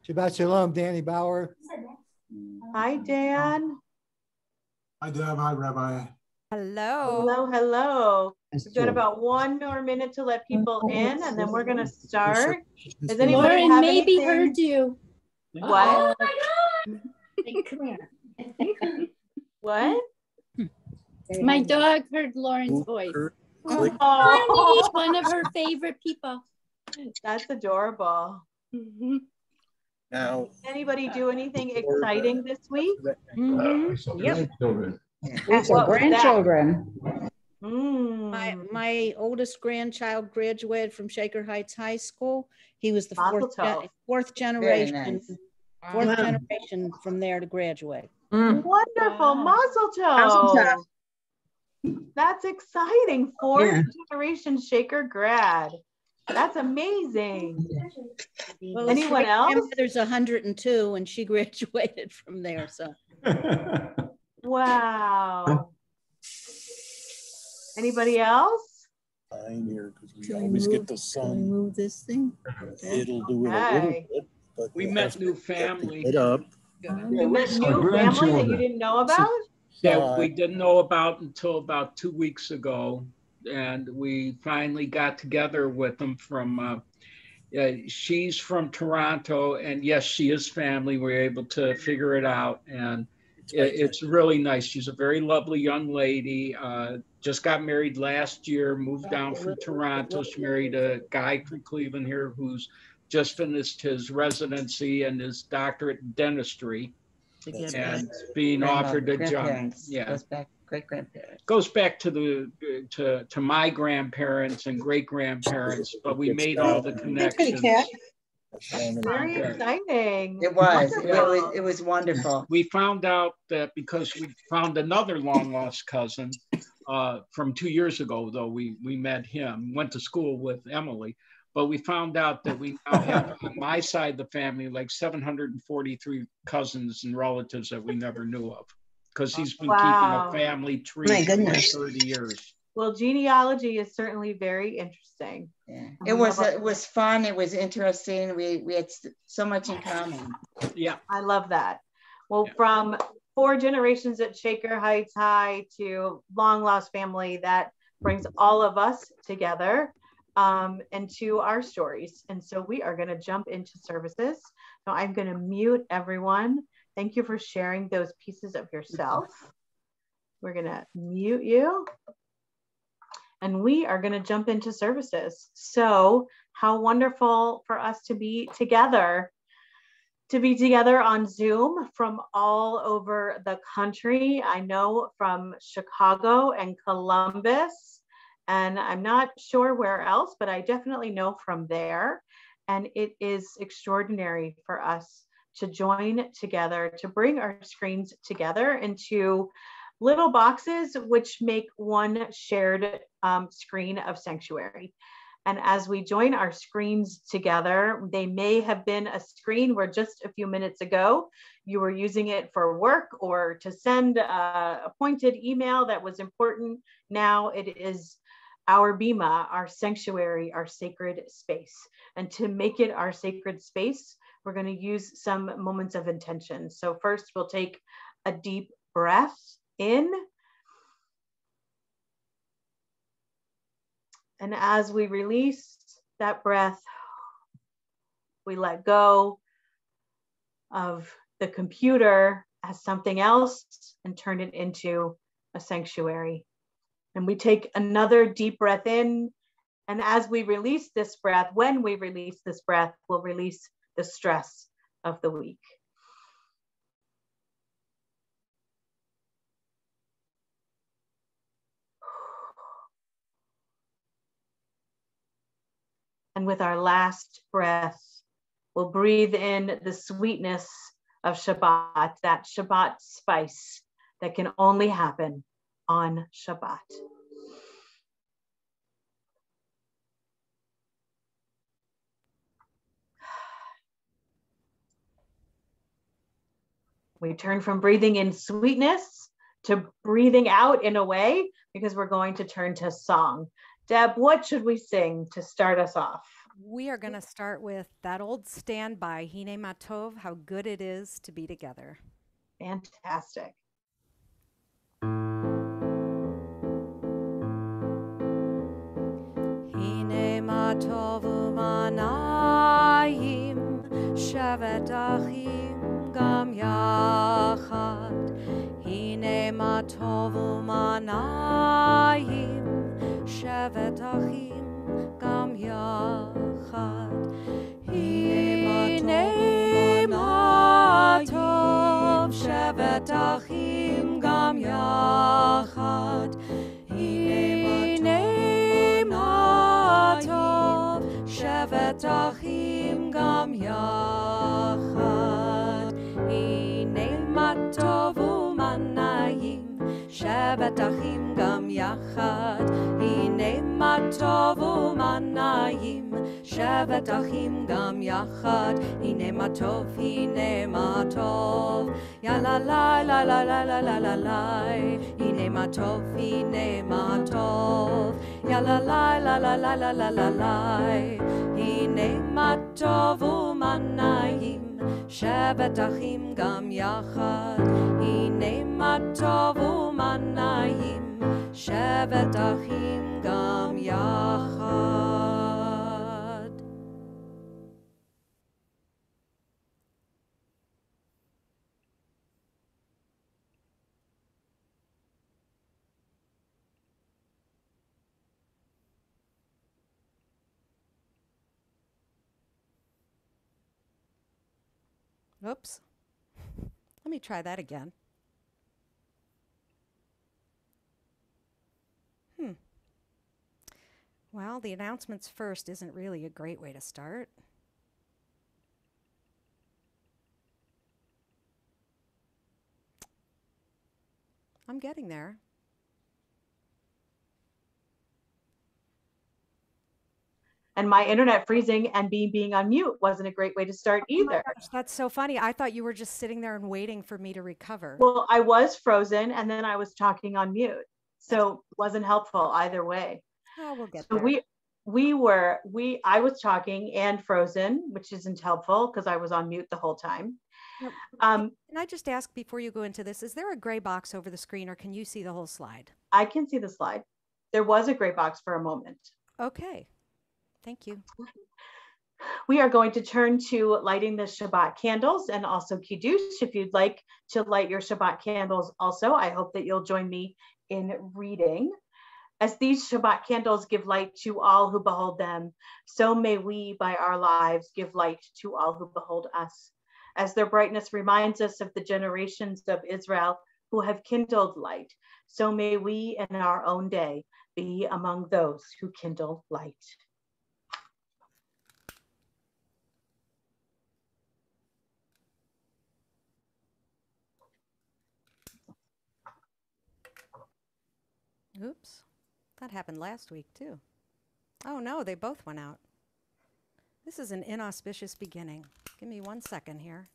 Shabbat Shalom, Danny Bauer. Hi, Dan. Hi, Deb. Hi, Rabbi. Hello. Hello, hello. That's We've got true. about 1 more minute to let people in, and then we're going to start. Does anybody Lauren have maybe anything? heard you. What? Oh my God. What? My dog heard Lauren's voice. Oh, He's one of her favorite people. that's adorable. Now, Anybody do anything exciting this week? Yep. Children. We saw What was that? grandchildren. My oldest grandchild graduated from Shaker Heights High School. He was the Mazel tov. fourth Very generation, nice. fourth Wow. generation from there to graduate. Wonderful. Wow. Mazel Mazel tov. tov. That's exciting. Fourth Yeah. generation Shaker grad. That's amazing. Well, his Anyone else? grandmother's 102 and she graduated from there. So Wow. Anybody else? Fine here because we Can I always move- get the can I sun. move this thing? It'll do it a little Okay. bit, but We we'll met have to new get family. it up. You met new family that you didn't know about? That we didn't know about until about 2 weeks ago. And we finally got together with them from, she's from Toronto, and yes, she is family. We were able to figure it out, and it's really nice. She's a very lovely young lady. Just got married last year, moved down from Toronto. She married a guy from Cleveland here who's just finished his residency and his doctorate in dentistry, and being offered a job. Yeah, Goes back, great-grandparents. goes back to to my grandparents and great grandparents, but we made all the connections. Very exciting. It was. Wonderful. It was wonderful. We found out that because we found another long lost cousin from 2 years ago, though we met him, went to school with Emily, but we found out that we now have on my side of the family like 743 cousins and relatives that we never knew of, because he's been keeping a family tree My for like goodness. 30 years. Well, genealogy is certainly very interesting. Yeah. It was fun. It was interesting. We had so much in common. Yeah. I love that. Well, from 4 generations at Shaker Heights High to long lost family, that brings all of us together and to our stories. And so we are going to jump into services. So I'm going to mute everyone. Thank you for sharing those pieces of yourself. We're going to mute you. And we are going to jump into services. So how wonderful for us to be together on Zoom from all over the country. I know from Chicago and Columbus, and I'm not sure where else, but I definitely know from there. And it is extraordinary for us to join together, to bring our screens together into little boxes which make one shared screen of sanctuary. And as we join our screens together, they may have been a screen where just a few minutes ago you were using it for work or to send a pointed email that was important. Now it is our bima, our sanctuary, our sacred space. And to make it our sacred space, we're going to use some moments of intention. So first we'll take a deep breath in. And as we release that breath, we let go of the computer as something else and turn it into a sanctuary. And we take another deep breath in. And as we release this breath, when we release this breath, we'll release the stress of the week. And with our last breath, we'll breathe in the sweetness of Shabbat, that Shabbat spice that can only happen on Shabbat. We turn from breathing in sweetness to breathing out in a way, because we're going to turn to song. Deb, what should we sing to start us off? We are going to start with that old standby, Hine Matov, how good it is to be together. Fantastic. Hine Matov umanayim, shevet achim gam yachad. Hine Matov umanayim, shevet achim gam yachad. Hine matov shevet achim gam yachad. Hine matov shevet achim gam yachad. Hine matov umanayim, shevet achim gam yachad. Hine matov umanayim, shevet achim gam yachad. Hine matov, ya la la la la la la la la la. Hine matov, ya la la la la la la la la la. Hine matov umanayim, shevet achim gam yachad. Hine matov umanayim, shevet achim gam yachad. Oops. Let me try that again. Well, the announcements first isn't really a great way to start. I'm getting there. And my internet freezing and being on mute wasn't a great way to start either. Oh my gosh, that's so funny. I thought you were just sitting there and waiting for me to recover. Well, I was frozen and then I was talking on mute. So it wasn't helpful either way. Oh, we'll get so there. I was talking and frozen, which isn't helpful because I was on mute the whole time. Can I just ask before you go into this, is there a gray box over the screen or can you see the whole slide? I can see the slide. There was a gray box for a moment. Okay. Thank you. We are going to turn to lighting the Shabbat candles and also Kiddush. If you'd like to light your Shabbat candles also, I hope that you'll join me in reading. As these Shabbat candles give light to all who behold them, so may we by our lives give light to all who behold us. As their brightness reminds us of the generations of Israel who have kindled light, so may we in our own day be among those who kindle light. Oops. That happened last week too. Oh no, they both went out. This is an inauspicious beginning. Give me 1 second here.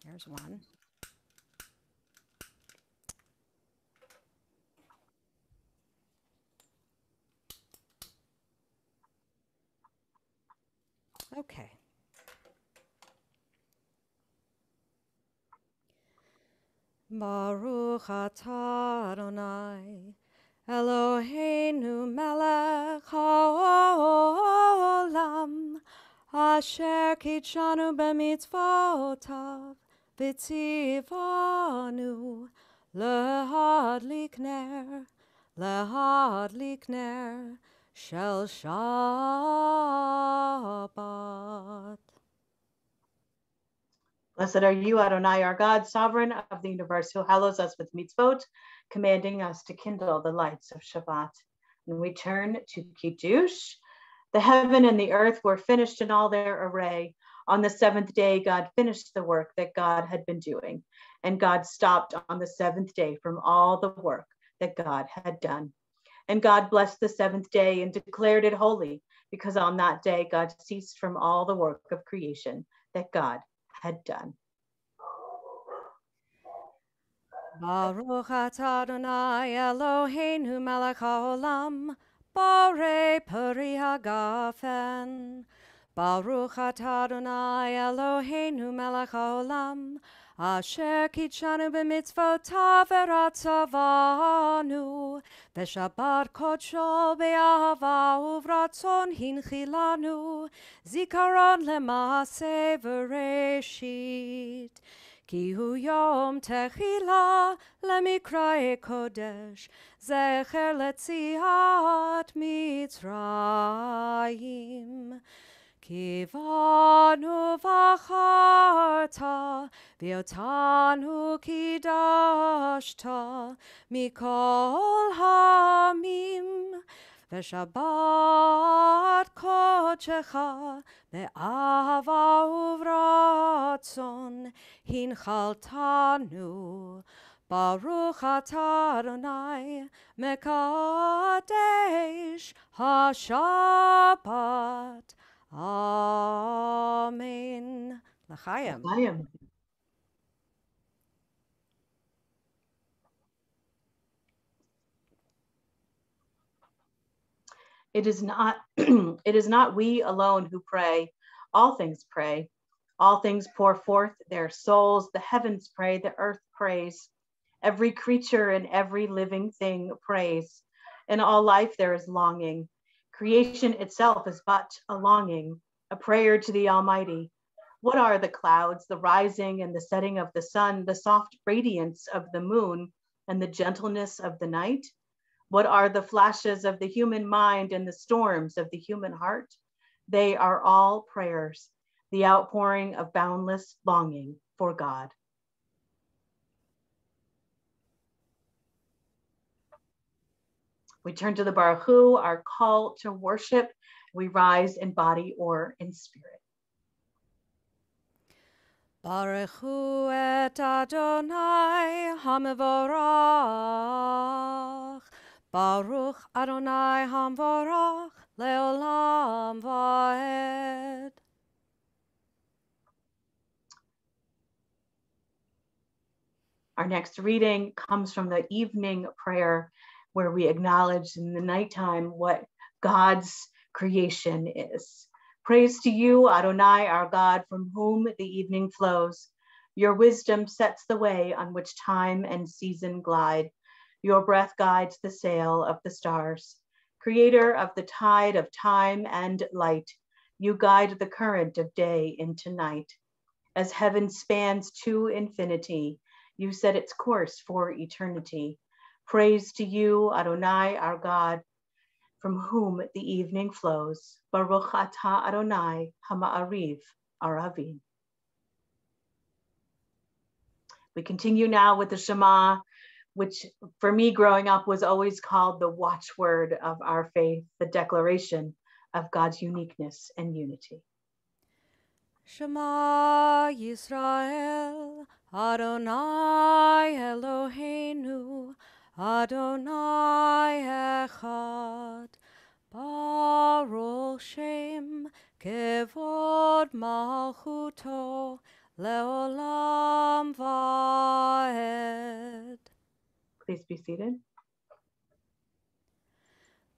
Here's one. Okay. Baruch atah Adonai, Eloheinu melech haolam, asher kitshanu b'mitzvotav, v'tzivanu lehadlik ner shel Shabbat. Blessed are you, Adonai, our God, sovereign of the universe, who hallows us with mitzvot, commanding us to kindle the lights of Shabbat. And we turn to Kiddush. The heaven and the earth were finished in all their array. On the seventh day, God finished the work that God had been doing. And God stopped on the seventh day from all the work that God had done. And God blessed the seventh day and declared it holy, because on that day, God ceased from all the work of creation that God had done. Baruch atah Adonai Eloheinu melech haolam, borei peri hagafen. Baruch atah Adonai Eloheinu melech haolam, asher kitshanu b'mitzvotav v'ratzavanu, v'shabbat kodsho be'ahava uvratzon hinchilanu, zikaron lema'aseh v'reshit. Ki hu yom techila lemikrae kodesh, zecher letziat Mitzrayim. Ki vanu v'acharta, v'yotanu kidashta, mikol hamim, v'shabbat kodecha, ve'ahava uvratzon, hinchaltanu. Baruch atah Adonai mekadesh hashabbat. Amen. L'chaim. L'chaim. It is not it is not we alone who pray. All things pray. All things pour forth their souls. The heavens pray, the earth prays. Every creature and every living thing prays. In all life there is longing. Creation itself is but a longing, a prayer to the Almighty. What are the clouds, the rising and the setting of the sun, the soft radiance of the moon, and the gentleness of the night? What are the flashes of the human mind and the storms of the human heart? They are all prayers, the outpouring of boundless longing for God. We turn to the Baruch Hu, our call to worship. We rise in body or in spirit. Baruch hu et Adonai hamevorach. Baruch Adonai hamvorach leolam vaed. Our next reading comes from the evening prayer, where we acknowledge in the nighttime what God's creation is. Praise to you, Adonai, our God, from whom the evening flows. Your wisdom sets the way on which time and season glide. Your breath guides the sail of the stars. Creator of the tide of time and light, you guide the current of day into night. As heaven spans to infinity, you set its course for eternity. Praise to you, Adonai, our God, from whom the evening flows. Baruch atah Adonai hama'ariv aravim. We continue now with the Shema, which for me growing up was always called the watchword of our faith, the declaration of God's uniqueness and unity. Shema Yisrael, Adonai Eloheinu, Adonai Echad, Baruch Shem, Kevod Malchuto, Leolam Vaed. Please be seated.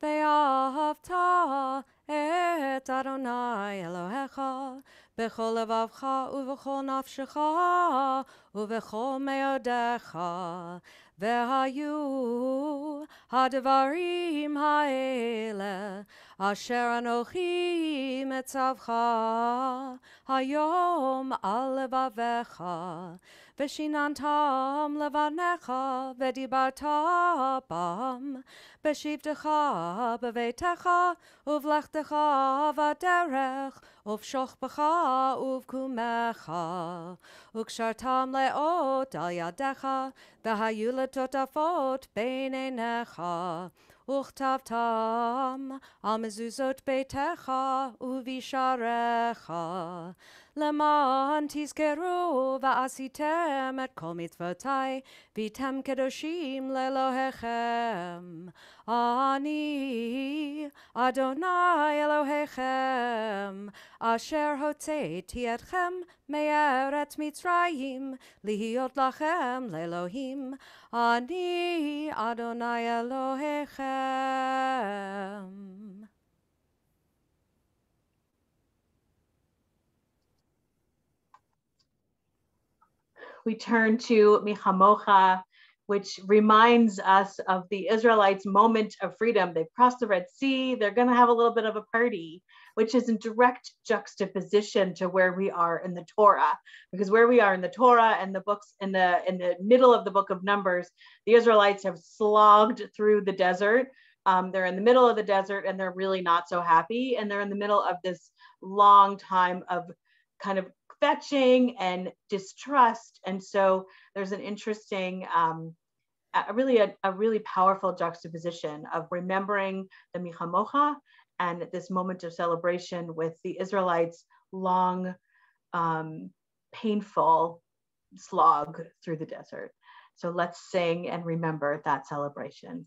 Ve'ahavta et Adonai Elohecha b'chol levavcha u'v'chol nafshecha u'v'chol meodecha ve'hayu hadvarim ha'ele asher anochi metzavcha hayom al levavecha v'shinantam levanecha v'dibarta bam b'shivtecha b'veitecha uv'lechtecha v'derech uv'shochbecha uv'kumecha u'kshartam le'ot al yadecha v'hayu letotafot bein einecha uchtavtam al mezuzot beitecha u'visharecha Leman tizkeru va'asitem et kol mitzvotai vitem kedoshim lelohechem. Ani Adonai Elohechem, asher hotzeiti etchem me'eretz Mitzrayim, lihiot lachem le'Elohim, ani Adonai Elohechem. We turn to Michamocha, which reminds us of the Israelites' moment of freedom. They've crossed the Red Sea. They're going to have a little bit of a party, which is in direct juxtaposition to where we are in the Torah. Because where we are in the Torah and the books in the middle of the book of Numbers, the Israelites have slogged through the desert. They're in the middle of the desert and they're really not so happy. And they're in the middle of this long time of kind of fetching and distrust. And so there's an interesting, a really powerful juxtaposition of remembering the Michamocha and this moment of celebration with the Israelites' long, painful slog through the desert. So let's sing and remember that celebration.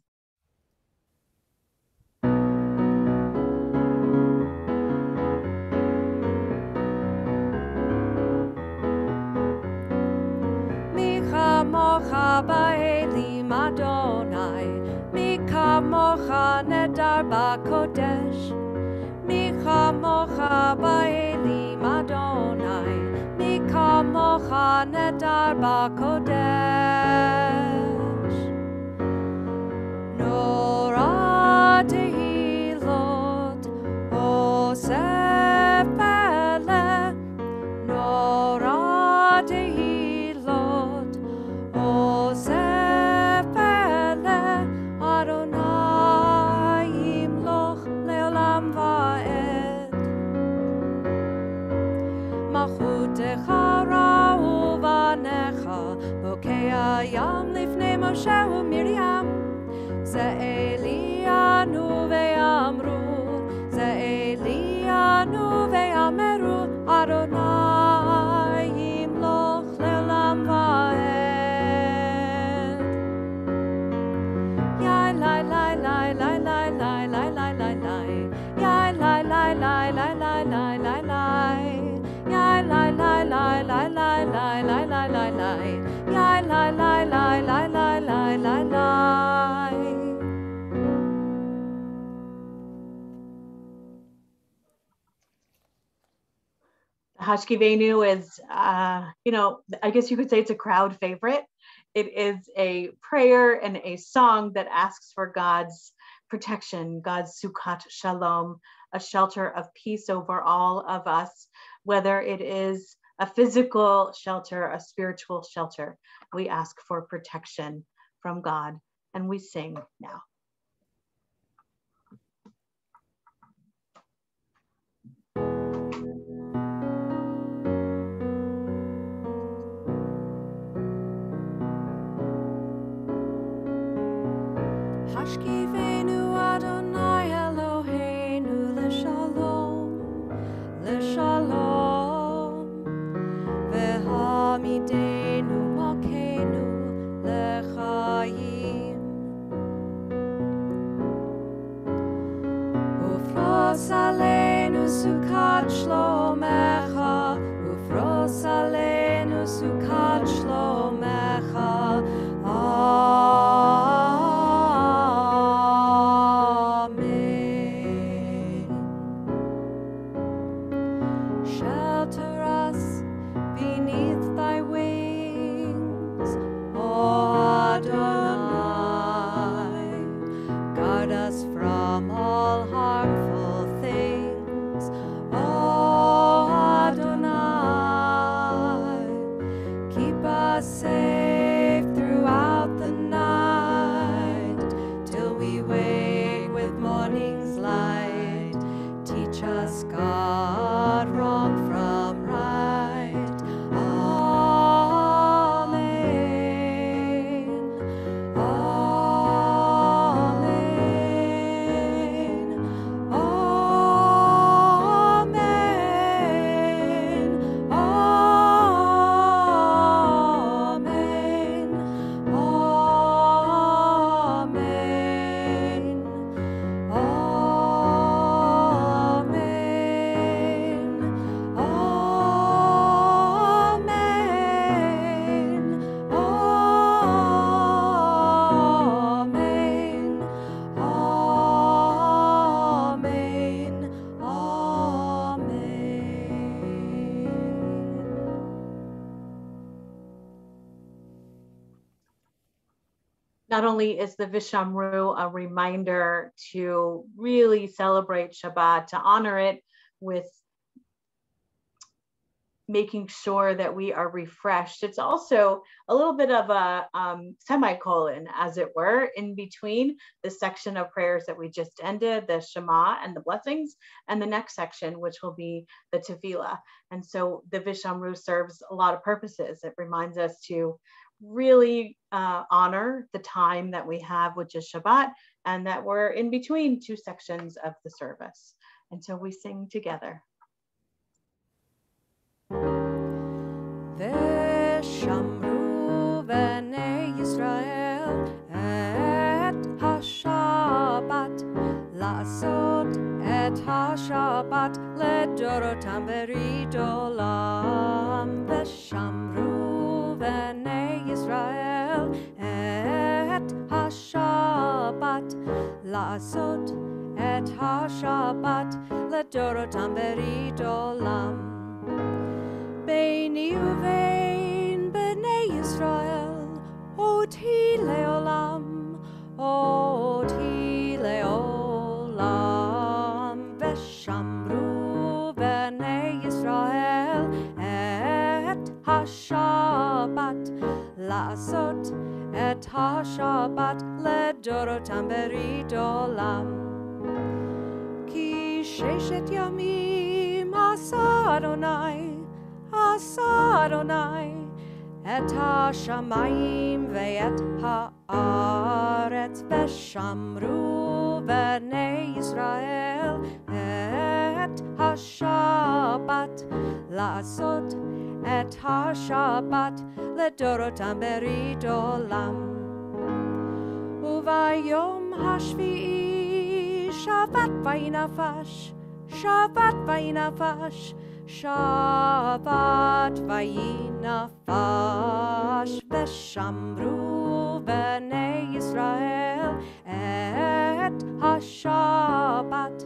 Mocha ba'elim Adonai, Mika mocha nedar ba'kodesh. Mika mocha ba'elim Adonai, Mika mocha nedar ba'kodesh. Nora tehilot osef pele, Nora tehilot osef pele, Adonai yimloch leolam va'ed. Malchutecha ra'u v'necha, bokea yam lifnei Moshe u'Miriam. Ze Elianu ve'amru, Ze Elianu ve'ameru, Adonai yimloch leolam va'ed. Yai lai lai lai lai lai lai lai lai lai lai. Yai lai lai lai lai lai lai lai lai. Yai lai lai lai lai lai lai lai lai lai lai. Yai lai lai lai lai lai lai lai lai. Hashkivenu is, I guess you could say it's a crowd favorite. It is a prayer and a song that asks for God's protection, God's Sukkot Shalom, a shelter of peace over all of us, whether it is a physical shelter, a spiritual shelter. We ask for protection from God, and we sing now. Hashkivenu Adonai Eloheinu l'shalom, l'shalom. Ve'hamidenu malkeinu l'chaim. Ufros aleinu sukat shlomecha, ufros aleinu sukat shlomecha. Shelter us beneath thy wings, O Adonai. Guard us from all harmful things, O Adonai. Keep us safe throughout the night, till we wake with morning's light. Teach us, God, wrong from right. Amen. Amen. not only is the Vishamru a reminder to really celebrate Shabbat, to honor it with making sure that we are refreshed, it's also a little bit of a semicolon, as it were, in between the section of prayers that we just ended, the Shema and the blessings, and the next section, which will be the Tefillah. And so the Vishamru serves a lot of purposes. It reminds us to really honor the time that we have, which is Shabbat, and that we're in between two sections of the service. And so we sing together. ושמרו בני ישראל את השבת, לעשות את השבת לדורותם ברית עולם. ושמרו בני ישראל את השבת, לעשות את השבת לדורותם ברית עולם. ביני ובין בני ישראל אותי לעולם, אותי לעולם. ושמרו בני ישראל את השבת, לעשות את השבת לדורותם ברית עולם. כי ששת ימים עשה אדוני, עשה אדוני את השמיים ואת הארץ. ושמרו בני ישראל את השבת, לעשות את השבת לדורותם ברית עולם. וביום השביעי שבת ויהי נפש, שבת ויהי נפש, שבת ויהי נפש. ושמרו בני ישראל את השבת,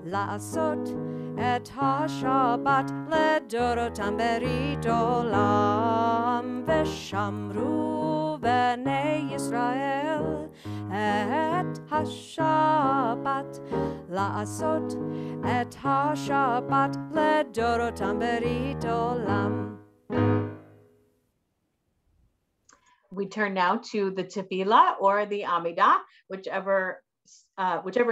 לעשות את השבת לדורותם ברית עולם. ושמרו בני ישראל את השבת, לעשות את השבת לדורותם ברית עולם. We turn now to the Tefillah or the Amidah, whichever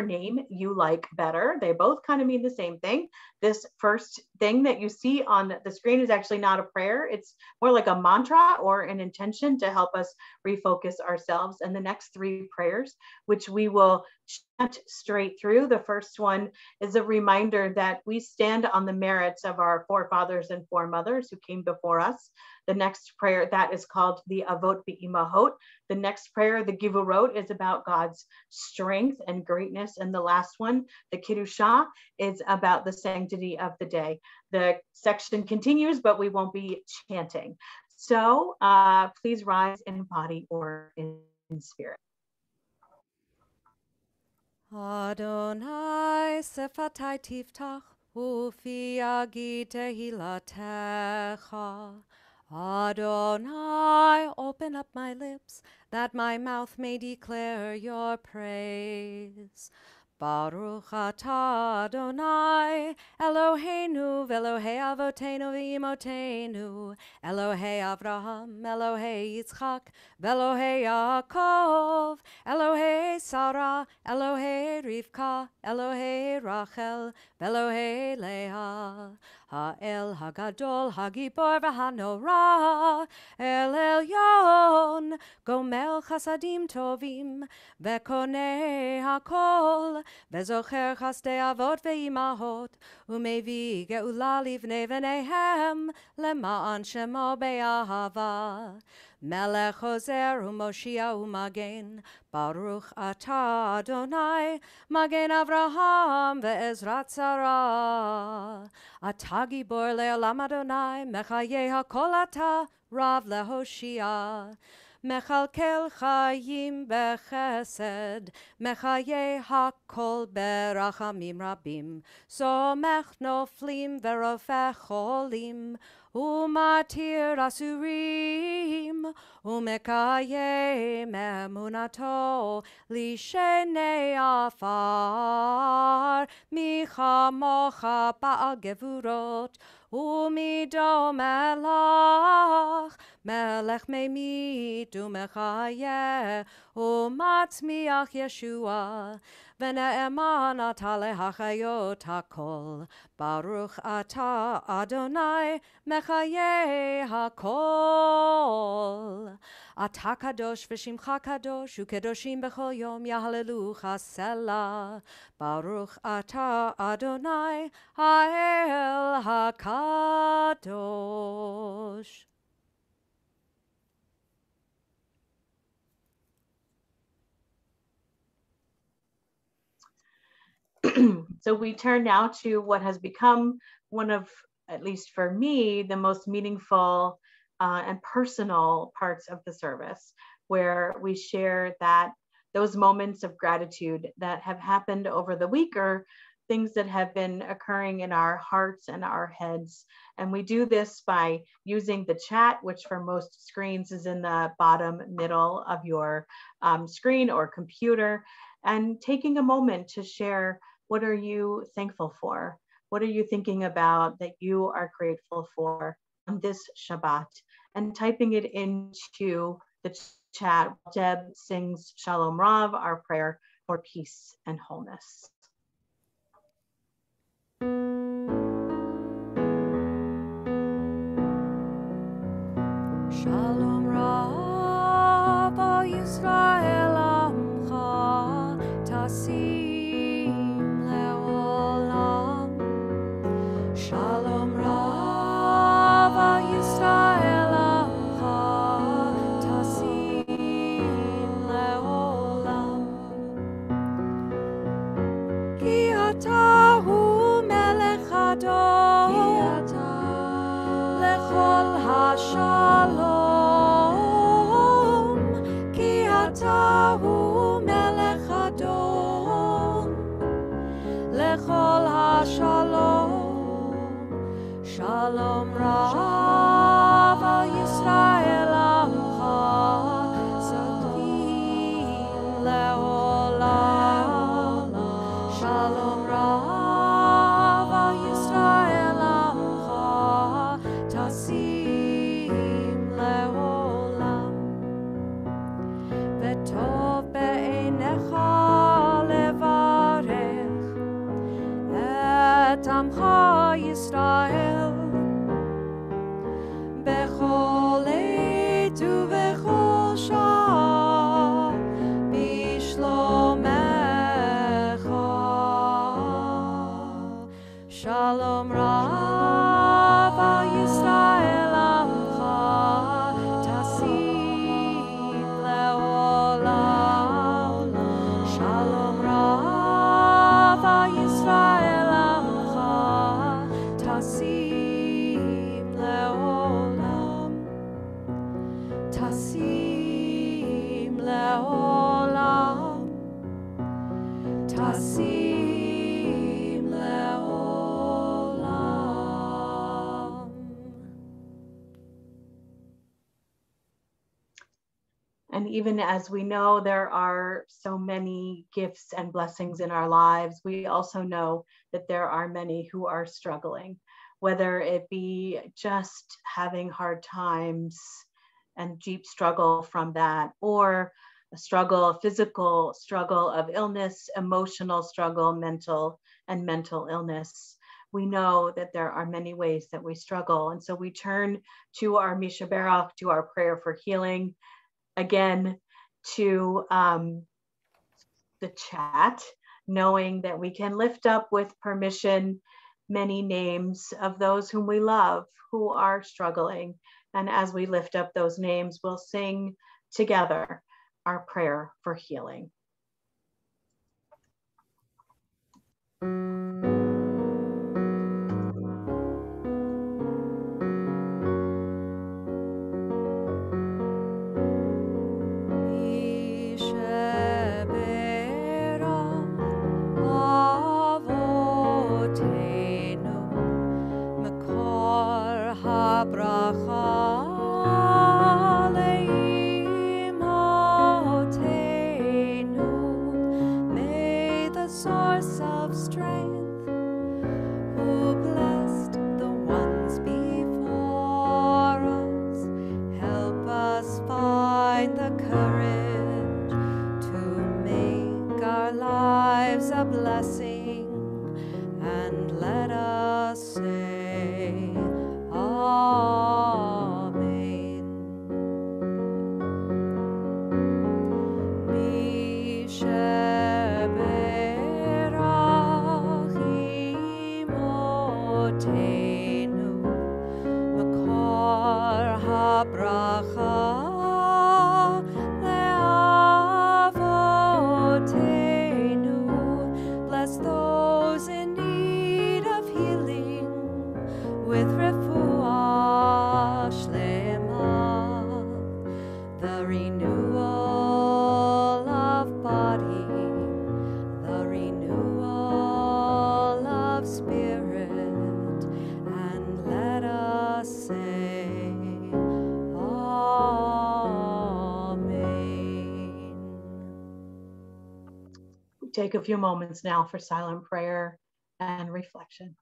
name you like better. They both kind of mean the same thing. This first thing that you see on the screen is actually not a prayer. It's more like a mantra or an intention to help us refocus ourselves. And the next three prayers, which we will chant straight through. The first one is a reminder that we stand on the merits of our forefathers and foremothers who came before us. The next prayer, that is called the Avot B'Imahot. The next prayer, the Givurot, is about God's strength and greatness. And the last one, the Kiddushah, is about the sanctity of the day. The section continues, but we won't be chanting. So please rise in body or in spirit. Adonai sefatai tiftach ufi agi tehilatecha. Adonai, open up my lips, that my mouth may declare your praise. Baruch atah Adonai, Eloheinu v'Elohei Avotenu v'Imotenu, Elohei Avraham, Elohei Yitzchak, v'Elohei Yaakov, Elohei Sarah, Elohei Rivka, Elohei Rachel, v'Elohei Leah. Ha'el Hagadol, Hagibor v'Hanorah, El Elyon, Gomel Chasadim Tovim, V'Konei HaKol, V'Zocher Chasdei Avot V'Imahot, U'Mevi Ge'ula Livnei V'neihem, Lema'an Shemo Be'ahava. Melech Hozer u'Moshia u'Magen, Baruch atah Adonai, Magen Avraham ve'Ezrat Sarah. Atah Gibor le'olam Adonai, Mechayeh HaKol atah, Rav leHoshia. Mechalkel Chayim bechesed, Mechayeh HaKol berachamim rabim, Somech noflim verofech cholim, Umatir asurim, umekayem emunato, lishene afar, micha mocha ba'agevurot, umido melach, melech memit umechaye, umatzmiach Yeshua, vene'eman atale hachayot hakol, Baruch ata Adonai mechaye hakol. Ata kadosh v'shimcha kadosh ukedoshim b'chol yom yahalelucha selah. Baruch ata Adonai ha'el hakadosh. So we turn now to what has become one of, at least for me, the most meaningful and personal parts of the service, where we share that those moments of gratitude that have happened over the week or things that have been occurring in our hearts and our heads. And we do this by using the chat, which for most screens is in the bottom middle of your screen or computer, and taking a moment to share, what are you thankful for? What are you thinking about that you are grateful for on this Shabbat? And typing it into the chat. Deb sings Shalom Rav, our prayer for peace and wholeness. Shalom Rav, O Yisrael Amcha, Tasim Leolam. Shalom Rav, O Yisrael Amcha, Tasim Leolam. Ki ata hu melech hador, Ki ata lechol hashalom, Ki ata hu melech hador, lechol hashalom. Shalom Rav al Yisrael Amcha, Sakim Leolam. Shalom Rav al Yisrael Amcha, Tasim Leolam. V'tov be'einecha levarech et amcha Yisrael bechol עת ובכל שעה בשלומך. Shalom Rav al Yisrael Amcha, Tasim Leolam. Shalom Rav al Yisrael Amcha, Tasim Leolam. Tasim Leolam. Tasim Leolam. And even as we know there are so many gifts and blessings in our lives, we also know that there are many who are struggling, whether it be just having hard times and deep struggle from that, or a struggle, a physical struggle of illness, emotional struggle, mental illness. We know that there are many ways that we struggle. And so we turn to our Misha Barach, to our prayer for healing, again, to the chat, knowing that we can lift up with permission many names of those whom we love who are struggling. And as we lift up those names, we'll sing together our prayer for healing. source of strength, who blessed the ones before us. Help us find the courage to make our lives a blessing, and let us say, Amen. Misheberach imotenu, makor habracha leavotenu. Bless those in need of healing with refuah shlema, the renewal of body, the renewal of spirit, and let us say, Amen. We take a few moments now for silent prayer and reflection.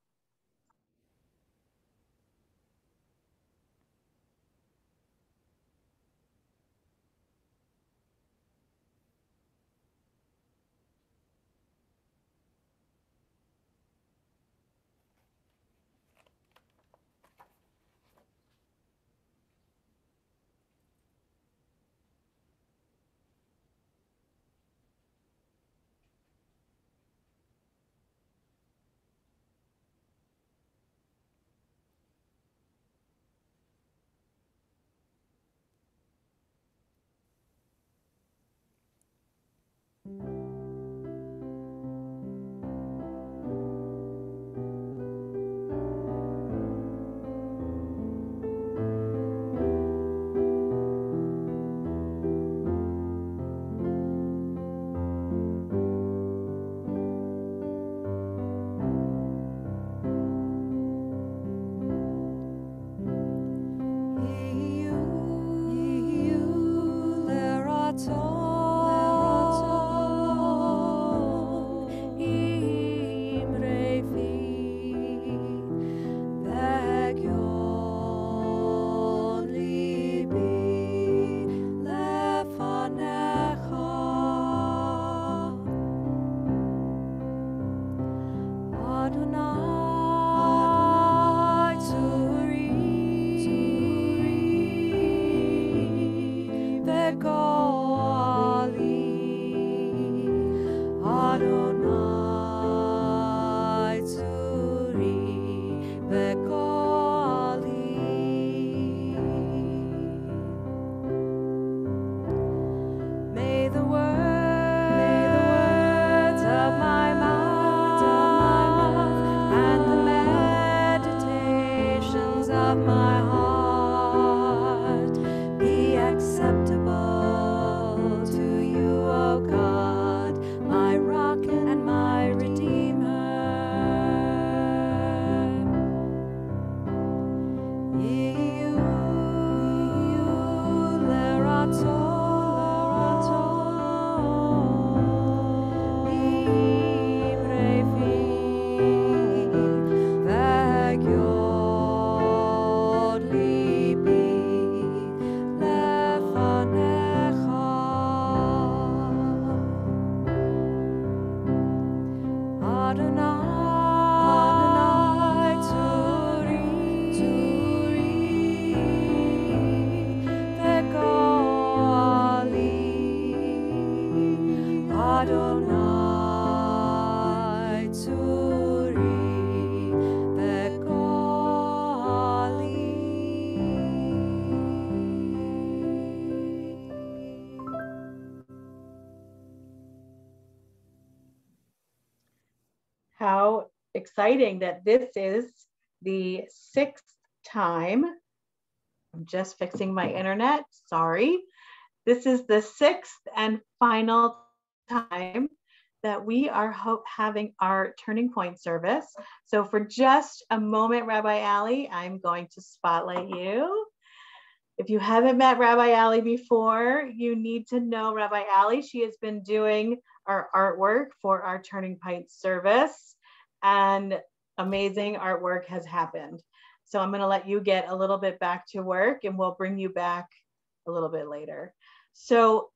How exciting that this is the 6th time. I'm just fixing my internet, sorry. This is the 6th and final time that we are having our Turning Point service. So for just a moment, Rabbi Ali, I'm going to spotlight you. If you haven't met Rabbi Ali before, you need to know Rabbi Ali. She has been doing our artwork for our Turning Point service, and amazing artwork has happened. So I'm going to let you get a little bit back to work, and we'll bring you back a little bit later. So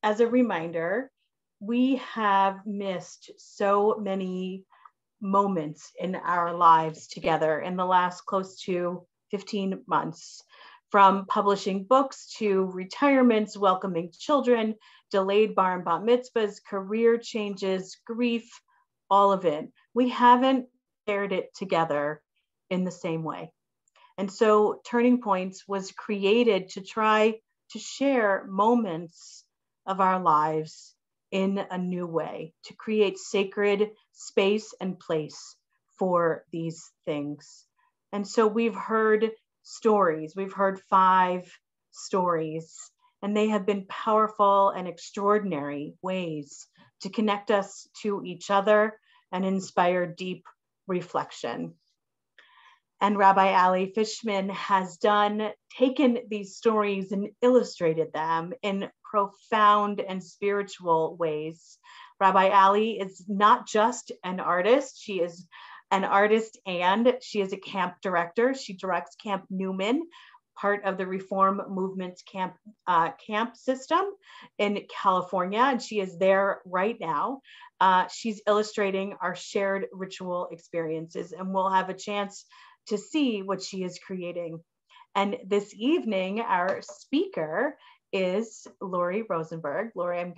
as a reminder, we have missed so many moments in our lives together in the last close to 15 months, from publishing books to retirements, welcoming children, delayed bar and bat mitzvahs, career changes, grief, all of it. We haven't shared it together in the same way. And so Turning Points was created to try to share moments of our lives in a new way, to create sacred space and place for these things. And so we've heard stories, we've heard 5 stories, and they have been powerful and extraordinary ways to connect us to each other and inspire deep reflection. And Rabbi Ali Fishman has taken these stories and illustrated them in profound and spiritual ways. Rabbi Ali is not just an artist, she is an artist and she is a camp director. She directs Camp Newman, part of the Reform Movement's camp system in California, and she is there right now. She's illustrating our shared ritual experiences, and we'll have a chance to see what she is creating. And this evening, our speaker is Lori Rosenberg. Lori,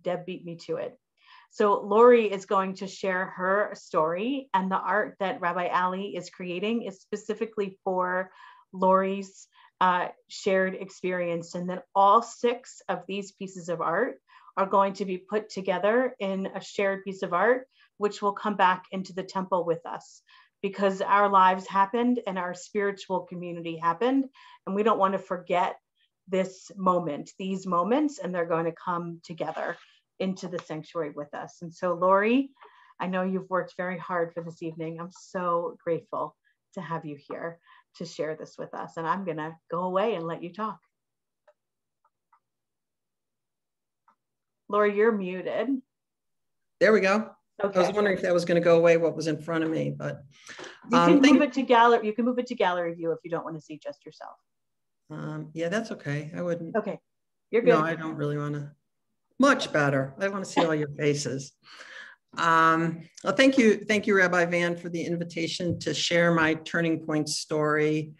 Deb beat me to it. So Lori is going to share her story, and the art that Rabbi Ali is creating is specifically for Lori's shared experience. And then all 6 of these pieces of art are going to be put together in a shared piece of art, which will come back into the temple with us, because our lives happened and our spiritual community happened, and we don't want to forget this moment, these moments, and they're going to come together into the sanctuary with us. And so Lori, I know you've worked very hard for this evening. I'm so grateful to have you here to share this with us, and I'm gonna go away and let you talk. Lori, you're muted. There we go. Okay. I was wondering if that was going to go away, what was in front of me, but you can move it to gallery. You can move it to gallery view if you don't want to see just yourself. Yeah, that's okay. I wouldn't. Okay, you're good. No, I don't really want to. Much better. I want to see all your faces. Well, thank you, Rabbi Van, for the invitation to share my Turning Point story,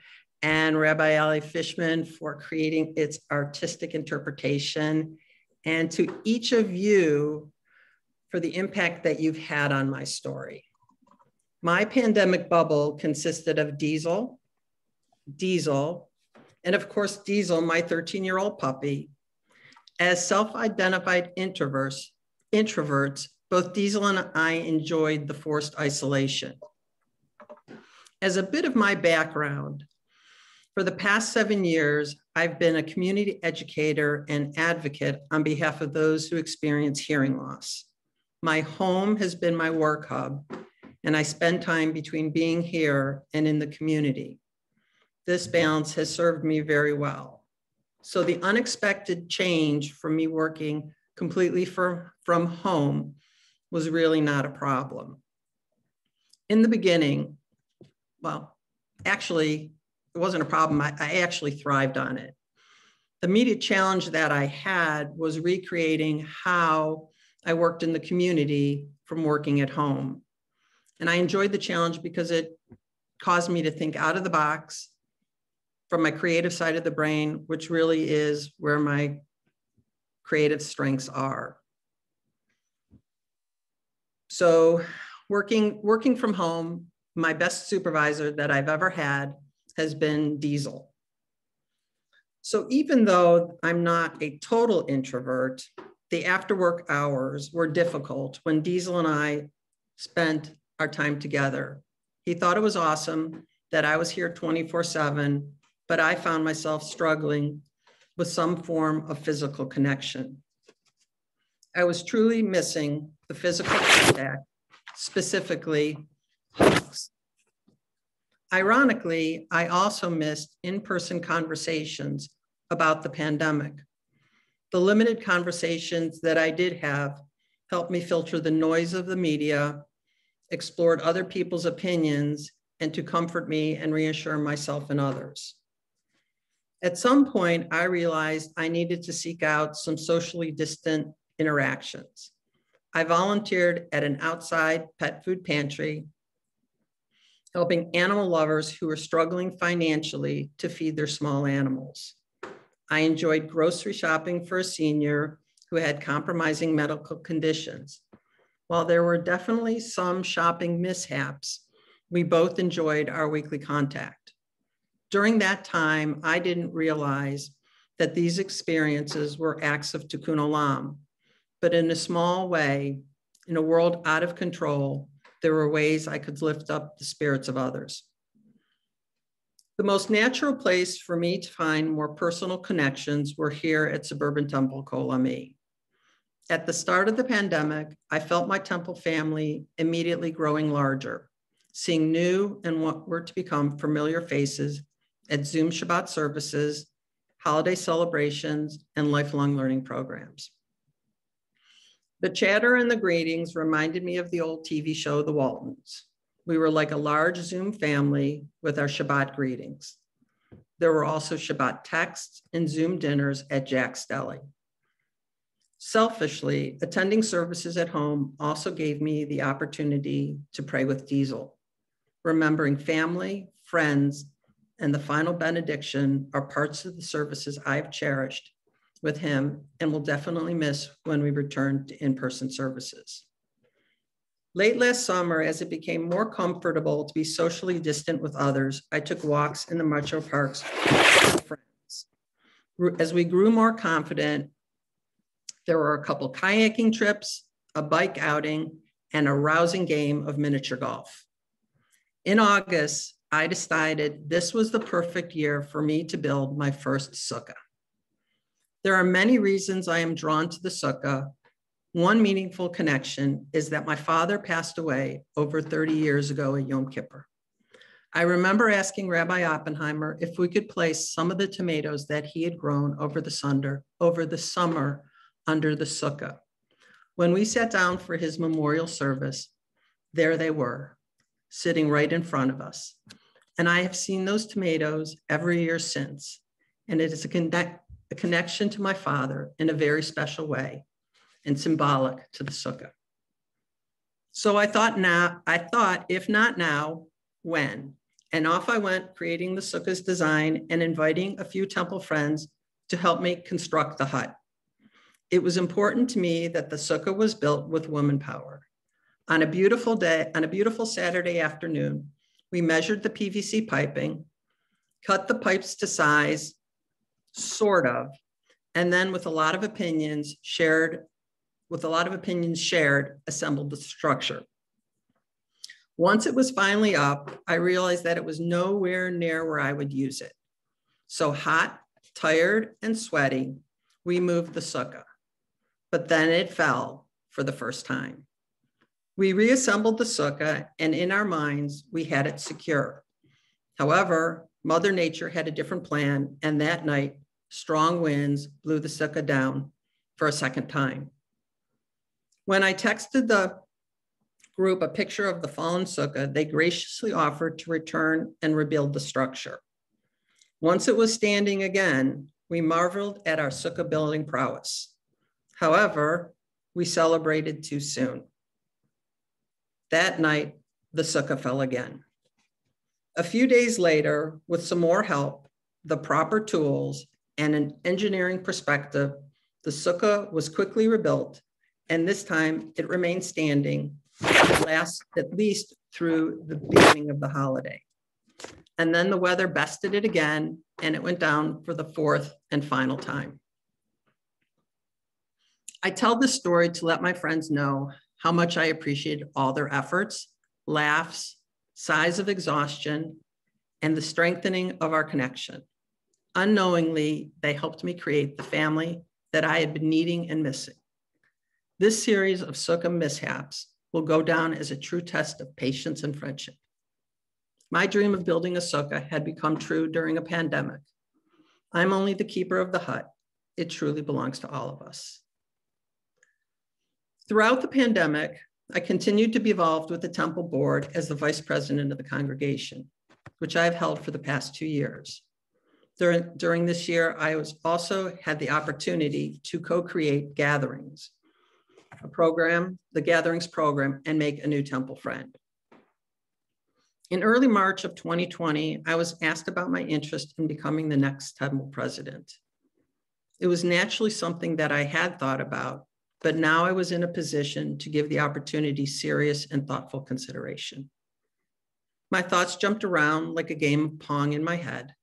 and Rabbi Ali Fishman for creating its artistic interpretation, and to each of you for the impact that you've had on my story. My pandemic bubble consisted of Diesel, and of course, Diesel, my 13-year-old puppy. As self-identified introverts, both Diesel and I enjoyed the forced isolation. As a bit of my background, for the past 7 years, I've been a community educator and advocate on behalf of those who experience hearing loss. My home has been my work hub, and I spend time between being here and in the community. This balance has served me very well. So the unexpected change from me working completely from home was really not a problem. In the beginning, well, actually, it wasn't a problem. I actually thrived on it. The immediate challenge that I had was recreating how I worked in the community from working at home. And I enjoyed the challenge because it caused me to think out of the box from my creative side of the brain, which really is where my creative strengths are. So working from home, my best supervisor that I've ever had has been Diesel. So even though I'm not a total introvert, the after work hours were difficult when Diesel and I spent our time together. He thought it was awesome that I was here 24/7, but I found myself struggling with some form of physical connection. I was truly missing the physical contact, specifically hugs. Ironically, I also missed in-person conversations about the pandemic. The limited conversations that I did have helped me filter the noise of the media, explored other people's opinions, and to comfort me and reassure myself and others. At some point, I realized I needed to seek out some socially distant interactions. I volunteered at an outside pet food pantry, helping animal lovers who were struggling financially to feed their small animals. I enjoyed grocery shopping for a senior who had compromising medical conditions. While there were definitely some shopping mishaps, we both enjoyed our weekly contact. During that time, I didn't realize that these experiences were acts of tikkun olam, but in a small way, in a world out of control, there were ways I could lift up the spirits of others. The most natural place for me to find more personal connections were here at suburban Temple-Kol. At the start of the pandemic, I felt my Temple family immediately growing larger, seeing new and what were to become familiar faces at Zoom Shabbat services, holiday celebrations, and lifelong learning programs. The chatter and the greetings reminded me of the old TV show, The Waltons. We were like a large Zoom family with our Shabbat greetings. There were also Shabbat texts and Zoom dinners at Jack's Deli. Selfishly, attending services at home also gave me the opportunity to pray with Diesel. Remembering family, friends, and the final benediction are parts of the services I've cherished with him and will definitely miss when we return to in-person services. Late last summer, as it became more comfortable to be socially distant with others, I took walks in the metro parks with friends. As we grew more confident, there were a couple kayaking trips, a bike outing, and a rousing game of miniature golf. In August, I decided this was the perfect year for me to build my first sukkah. There are many reasons I am drawn to the sukkah. One meaningful connection is that my father passed away over 30 years ago at Yom Kippur. I remember asking Rabbi Oppenheimer if we could place some of the tomatoes that he had grown over the summer under the sukkah. When we sat down for his memorial service, there they were, sitting right in front of us. And I have seen those tomatoes every year since. And it is a connection to my father in a very special way and symbolic to the sukkah. So I thought, if not now, when? And off I went, creating the sukkah's design and inviting a few temple friends to help me construct the hut. It was important to me that the sukkah was built with woman power. On a beautiful Saturday afternoon, we measured the PVC piping, cut the pipes to size, sort of, and then with a lot of opinions shared, assembled the structure. Once it was finally up, I realized that it was nowhere near where I would use it. So hot, tired, and sweaty, we moved the sukkah. But then it fell for the first time. We reassembled the sukkah, and in our minds, we had it secure. However, Mother Nature had a different plan, and that night, strong winds blew the sukkah down for a second time. When I texted the group a picture of the fallen sukkah, they graciously offered to return and rebuild the structure. Once it was standing again, we marveled at our sukkah building prowess. However, we celebrated too soon. That night, the sukkah fell again. A few days later, with some more help, the proper tools, and an engineering perspective, the sukkah was quickly rebuilt, and this time it remained standing, at least through the beginning of the holiday. And then the weather bested it again, and it went down for the fourth and final time. I tell this story to let my friends know how much I appreciated all their efforts, laughs, sighs of exhaustion, and the strengthening of our connection. Unknowingly, they helped me create the family that I had been needing and missing. This series of sukkah mishaps will go down as a true test of patience and friendship. My dream of building a sukkah had become true during a pandemic. I'm only the keeper of the hut. it truly belongs to all of us. Throughout the pandemic, I continued to be involved with the Temple Board as the vice president of the congregation, which I've held for the past 2 years. During this year, I also had the opportunity to co-create Gatherings, a program, the Gatherings program, and make a new Temple friend. In early March of 2020, I was asked about my interest in becoming the next Temple president. It was naturally something that I had thought about, but now I was in a position to give the opportunity serious and thoughtful consideration. My thoughts jumped around like a game of Pong in my head.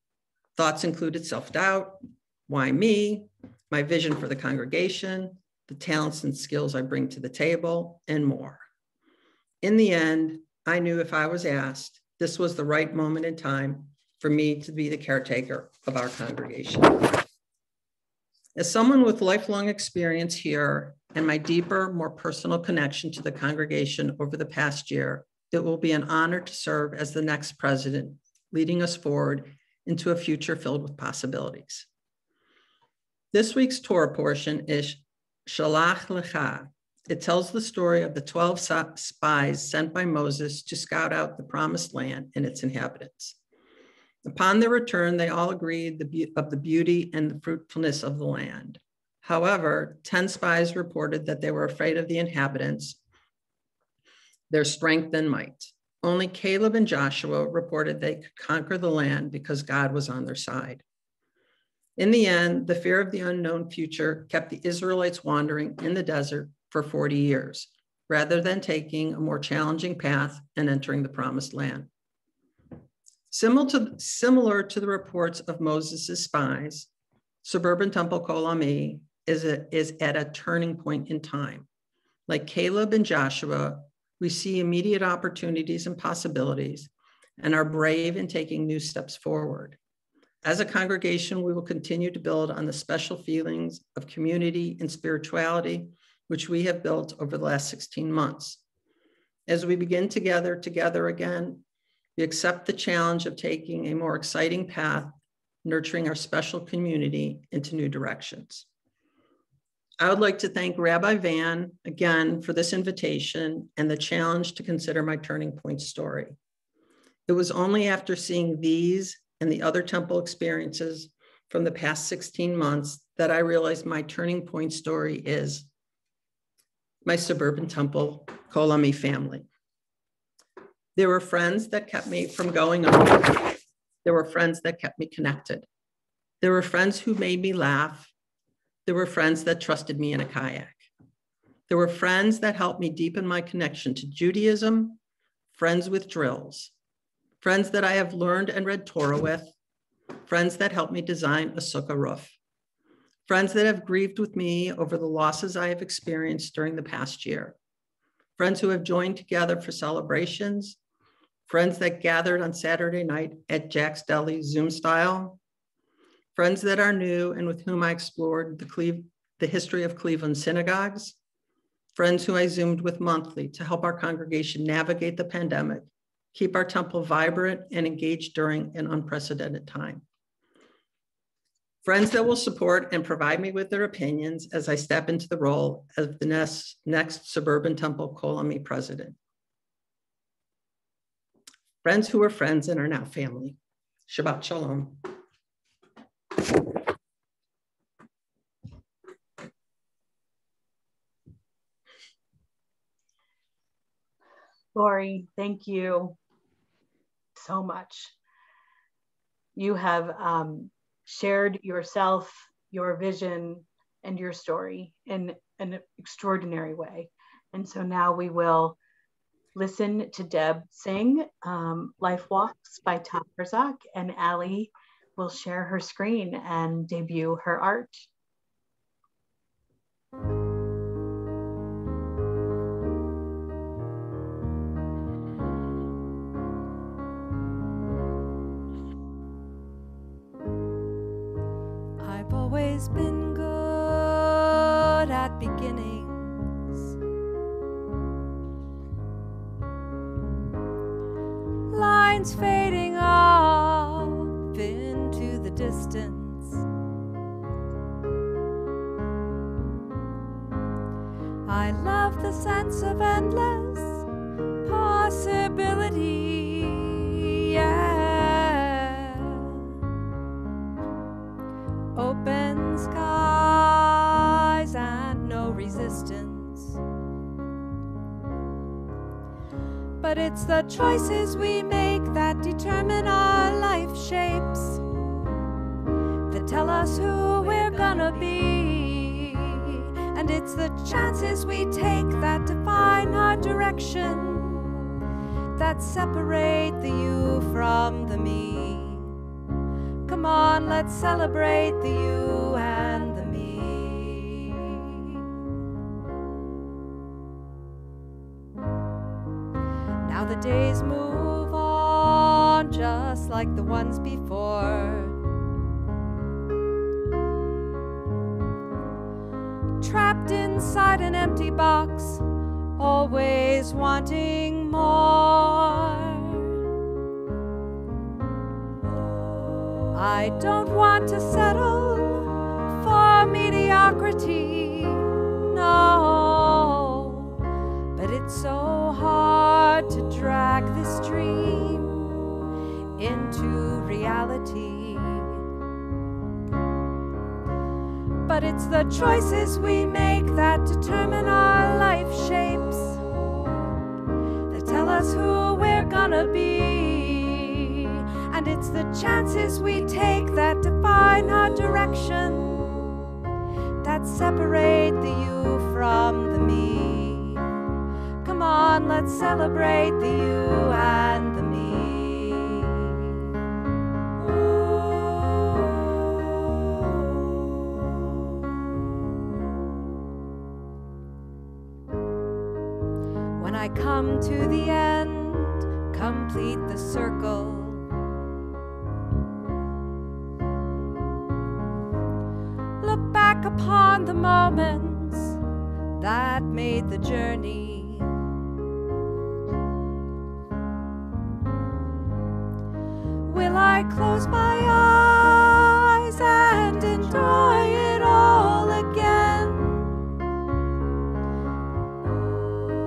Thoughts included self-doubt, why me, my vision for the congregation, the talents and skills I bring to the table, and more. In the end, I knew if I was asked, this was the right moment in time for me to be the caretaker of our congregation. As someone with lifelong experience here and my deeper, more personal connection to the congregation over the past year, it will be an honor to serve as the next president, leading us forward into a future filled with possibilities. This week's Torah portion is Shalach Lecha. It tells the story of the 12 spies sent by Moses to scout out the promised land and its inhabitants. Upon their return, they all agreed of the beauty and the fruitfulness of the land. However, 10 spies reported that they were afraid of the inhabitants, their strength and might. Only Caleb and Joshua reported they could conquer the land because God was on their side. In the end, the fear of the unknown future kept the Israelites wandering in the desert for 40 years, rather than taking a more challenging path and entering the promised land. Similar to the reports of Moses' spies, suburban Temple-Kol is at a turning point in time. Like Caleb and Joshua, we see immediate opportunities and possibilities and are brave in taking new steps forward. As a congregation, we will continue to build on the special feelings of community and spirituality, which we have built over the last 16 months. As we begin together again, we accept the challenge of taking a more exciting path, nurturing our special community into new directions. I would like to thank Rabbi Van again for this invitation and the challenge to consider my turning point story. It was only after seeing these and the other temple experiences from the past 16 months that I realized my turning point story is my suburban Temple-Kol family. There were friends that kept me from going on. There were friends that kept me connected. There were friends who made me laugh. There were friends that trusted me in a kayak. There were friends that helped me deepen my connection to Judaism, friends with drills, friends that I have learned and read Torah with, friends that helped me design a sukkah roof, friends that have grieved with me over the losses I have experienced during the past year, friends who have joined together for celebrations, friends that gathered on Saturday night at Jack's Deli Zoom style, friends that are new and with whom I explored the history of Cleveland synagogues, friends who I Zoomed with monthly to help our congregation navigate the pandemic, keep our temple vibrant and engaged during an unprecedented time. Friends that will support and provide me with their opinions as I step into the role of the next suburban Temple-Kol president. Friends who are friends and are now family. Shabbat Shalom. Lori, thank you so much. You have shared yourself, your vision, and your story in an extraordinary way. And so now we will listen to Deb sing Life Walks by Tom Herzog, and Allie will share her screen and debut her art. I've always been good at beginnings. Lines fading off into the distance. I love the sense of endless possibility, yeah. Open skies and no resistance. But it's the choices we make that determine our life shapes, that tell us who we're gonna be. And it's the chances we take that define our direction, that separate the you from the me. Come on, let's celebrate the you and the me. Now the days move on just like the ones before. Trapped inside an empty box, always wanting more. I don't want to settle for mediocrity, no. But it's so hard to drag this dream into reality. But it's the choices we make that determine our life shapes, that tell us who we're gonna be. And it's the chances we take that define our direction, that separate the you from the me. Come on, let's celebrate the you and the me. When I come to the end, complete the circle, look back upon the moments that made the journey. Will I close my eyes and enjoy it all again?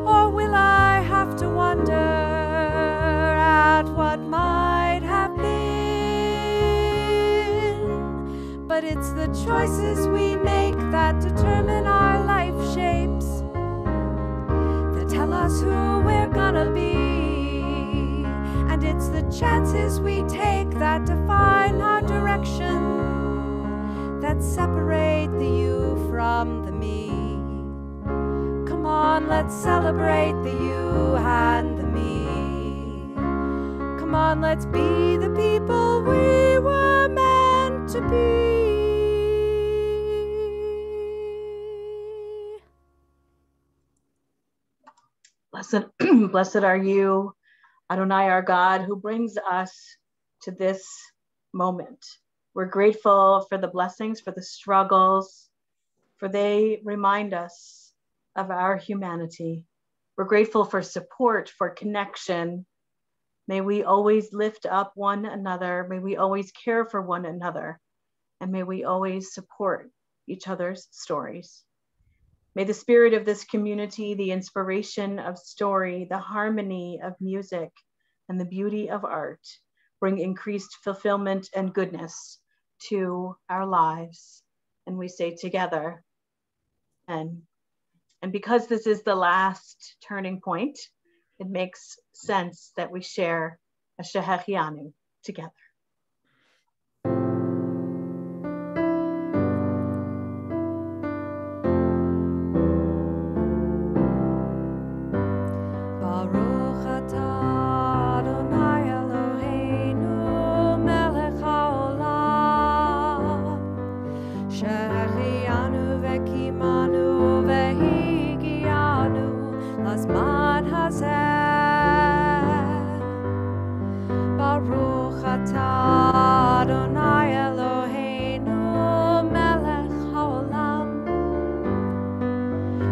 Or will I have to wonder at what might have been? But it's the choices we make that determine our life shapes, that tell us who we're gonna be. And it's the chances we take that define our direction, that separate the you from the me. Come on, let's celebrate the you and the me. Come on, let's be the people we were meant to be. Blessed are you, Adonai, our God, who brings us to this moment. We're grateful for the blessings, for the struggles, for they remind us of our humanity. We're grateful for support, for connection. May we always lift up one another. May we always care for one another. And may we always support each other's stories. May the spirit of this community, the inspiration of story, the harmony of music, and the beauty of art bring increased fulfillment and goodness to our lives. And we say together, and because this is the last turning point, it makes sense that we share a Shehechianu together.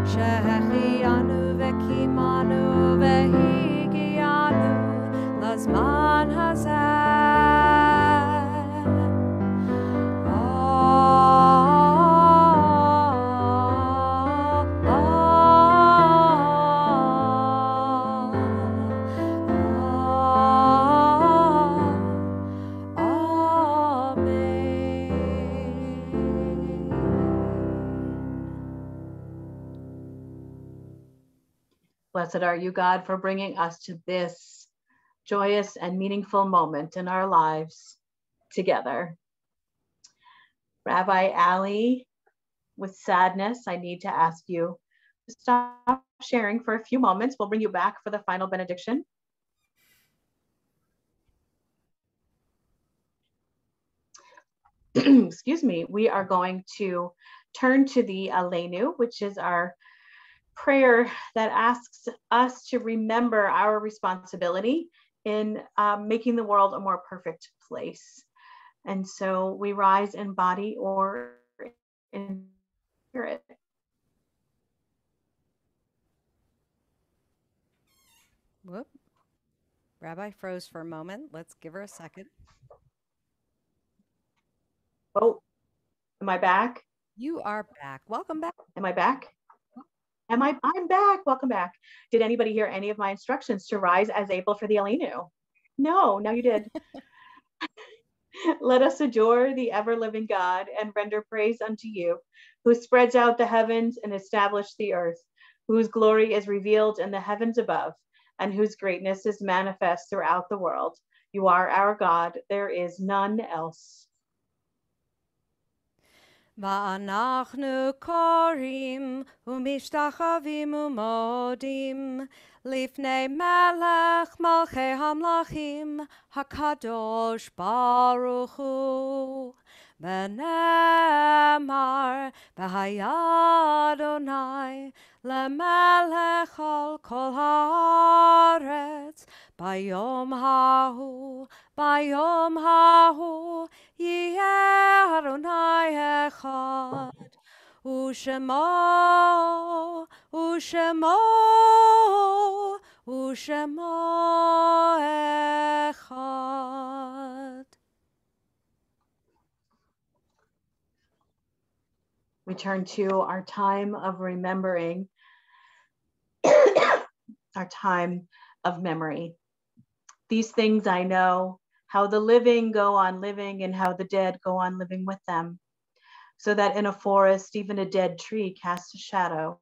Shehechianu vekimanu vehi Blessed are you, God, for bringing us to this joyous and meaningful moment in our lives together. Rabbi Ali, with sadness, I need to ask you to stop sharing for a few moments. We'll bring you back for the final benediction. Excuse me, we are going to turn to the Aleinu, which is our prayer that asks us to remember our responsibility in making the world a more perfect place. And so we rise in body or in spirit. Whoop. Rabbi froze for a moment. Let's give her a second. Oh, am I back? You are back. Welcome back. Am I back? I'm back. Welcome back. Did anybody hear any of my instructions to rise as able for the Aleinu? No, you did. Let us adore the ever-living God and render praise unto you, who spreads out the heavens and established the earth, whose glory is revealed in the heavens above, and whose greatness is manifest throughout the world. You are our God. There is none else. ואנחנו קוראים ומשתחווים ומודים לפני מלך מלכי המלכים הקדוש ברוך הוא. ונאמר והיה אדוני למלך על כל הארץ ביום ההוא יהיה אדוני אחד ושמו אחד. We turn to our time of remembering, our time of memory. These things I know, how the living go on living and how the dead go on living with them, so that in a forest, even a dead tree casts a shadow,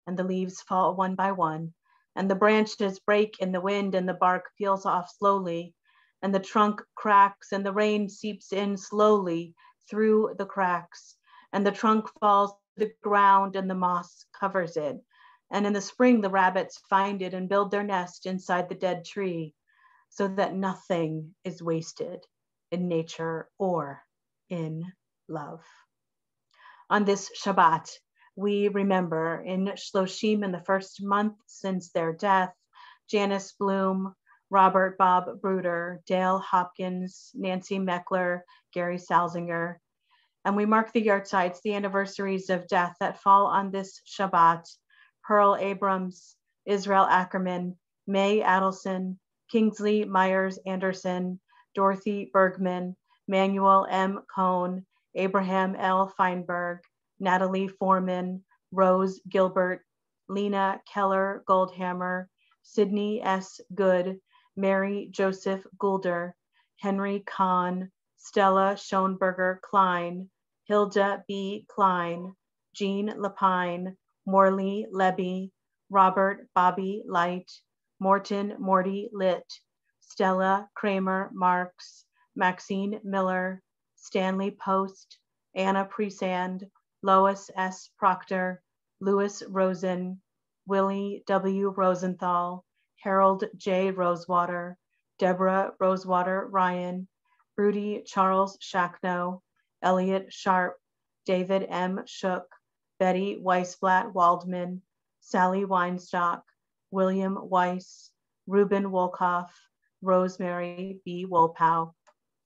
and the leaves fall one by one, and the branches break in the wind, and the bark peels off slowly, and the trunk cracks, and the rain seeps in slowly through the cracks, and the trunk falls to the ground, and the moss covers it. And in the spring, the rabbits find it and build their nest inside the dead tree, so that nothing is wasted in nature or in love. On this Shabbat, we remember in Shloshim, in the first month since their death, Janice Bloom, Robert Bob Bruder, Dale Hopkins, Nancy Meckler, Gary Salzinger. And we mark the yahrzeits, the anniversaries of death that fall on this Shabbat: Pearl Abrams, Israel Ackerman, May Adelson, Kingsley Myers Anderson, Dorothy Bergman, Manuel M. Cohn, Abraham L. Feinberg, Natalie Foreman, Rose Gilbert, Lena Keller Goldhammer, Sydney S. Good, Mary Joseph Goulder, Henry Kahn, Stella Schoenberger Klein, Hilda B. Klein, Jean Lapine, Morley Lebby, Robert Bobby Light, Morton Morty Litt, Stella Kramer Marks, Maxine Miller, Stanley Post, Anna Presand, Lois S. Proctor, Louis Rosen, Willie W. Rosenthal, Harold J. Rosewater, Deborah Rosewater Ryan, Rudy Charles Shackno, Elliot Sharp, David M. Shook, Betty Weisblatt Waldman, Sally Weinstock, William Weiss, Reuben Wolkoff, Rosemary B. Wolpow.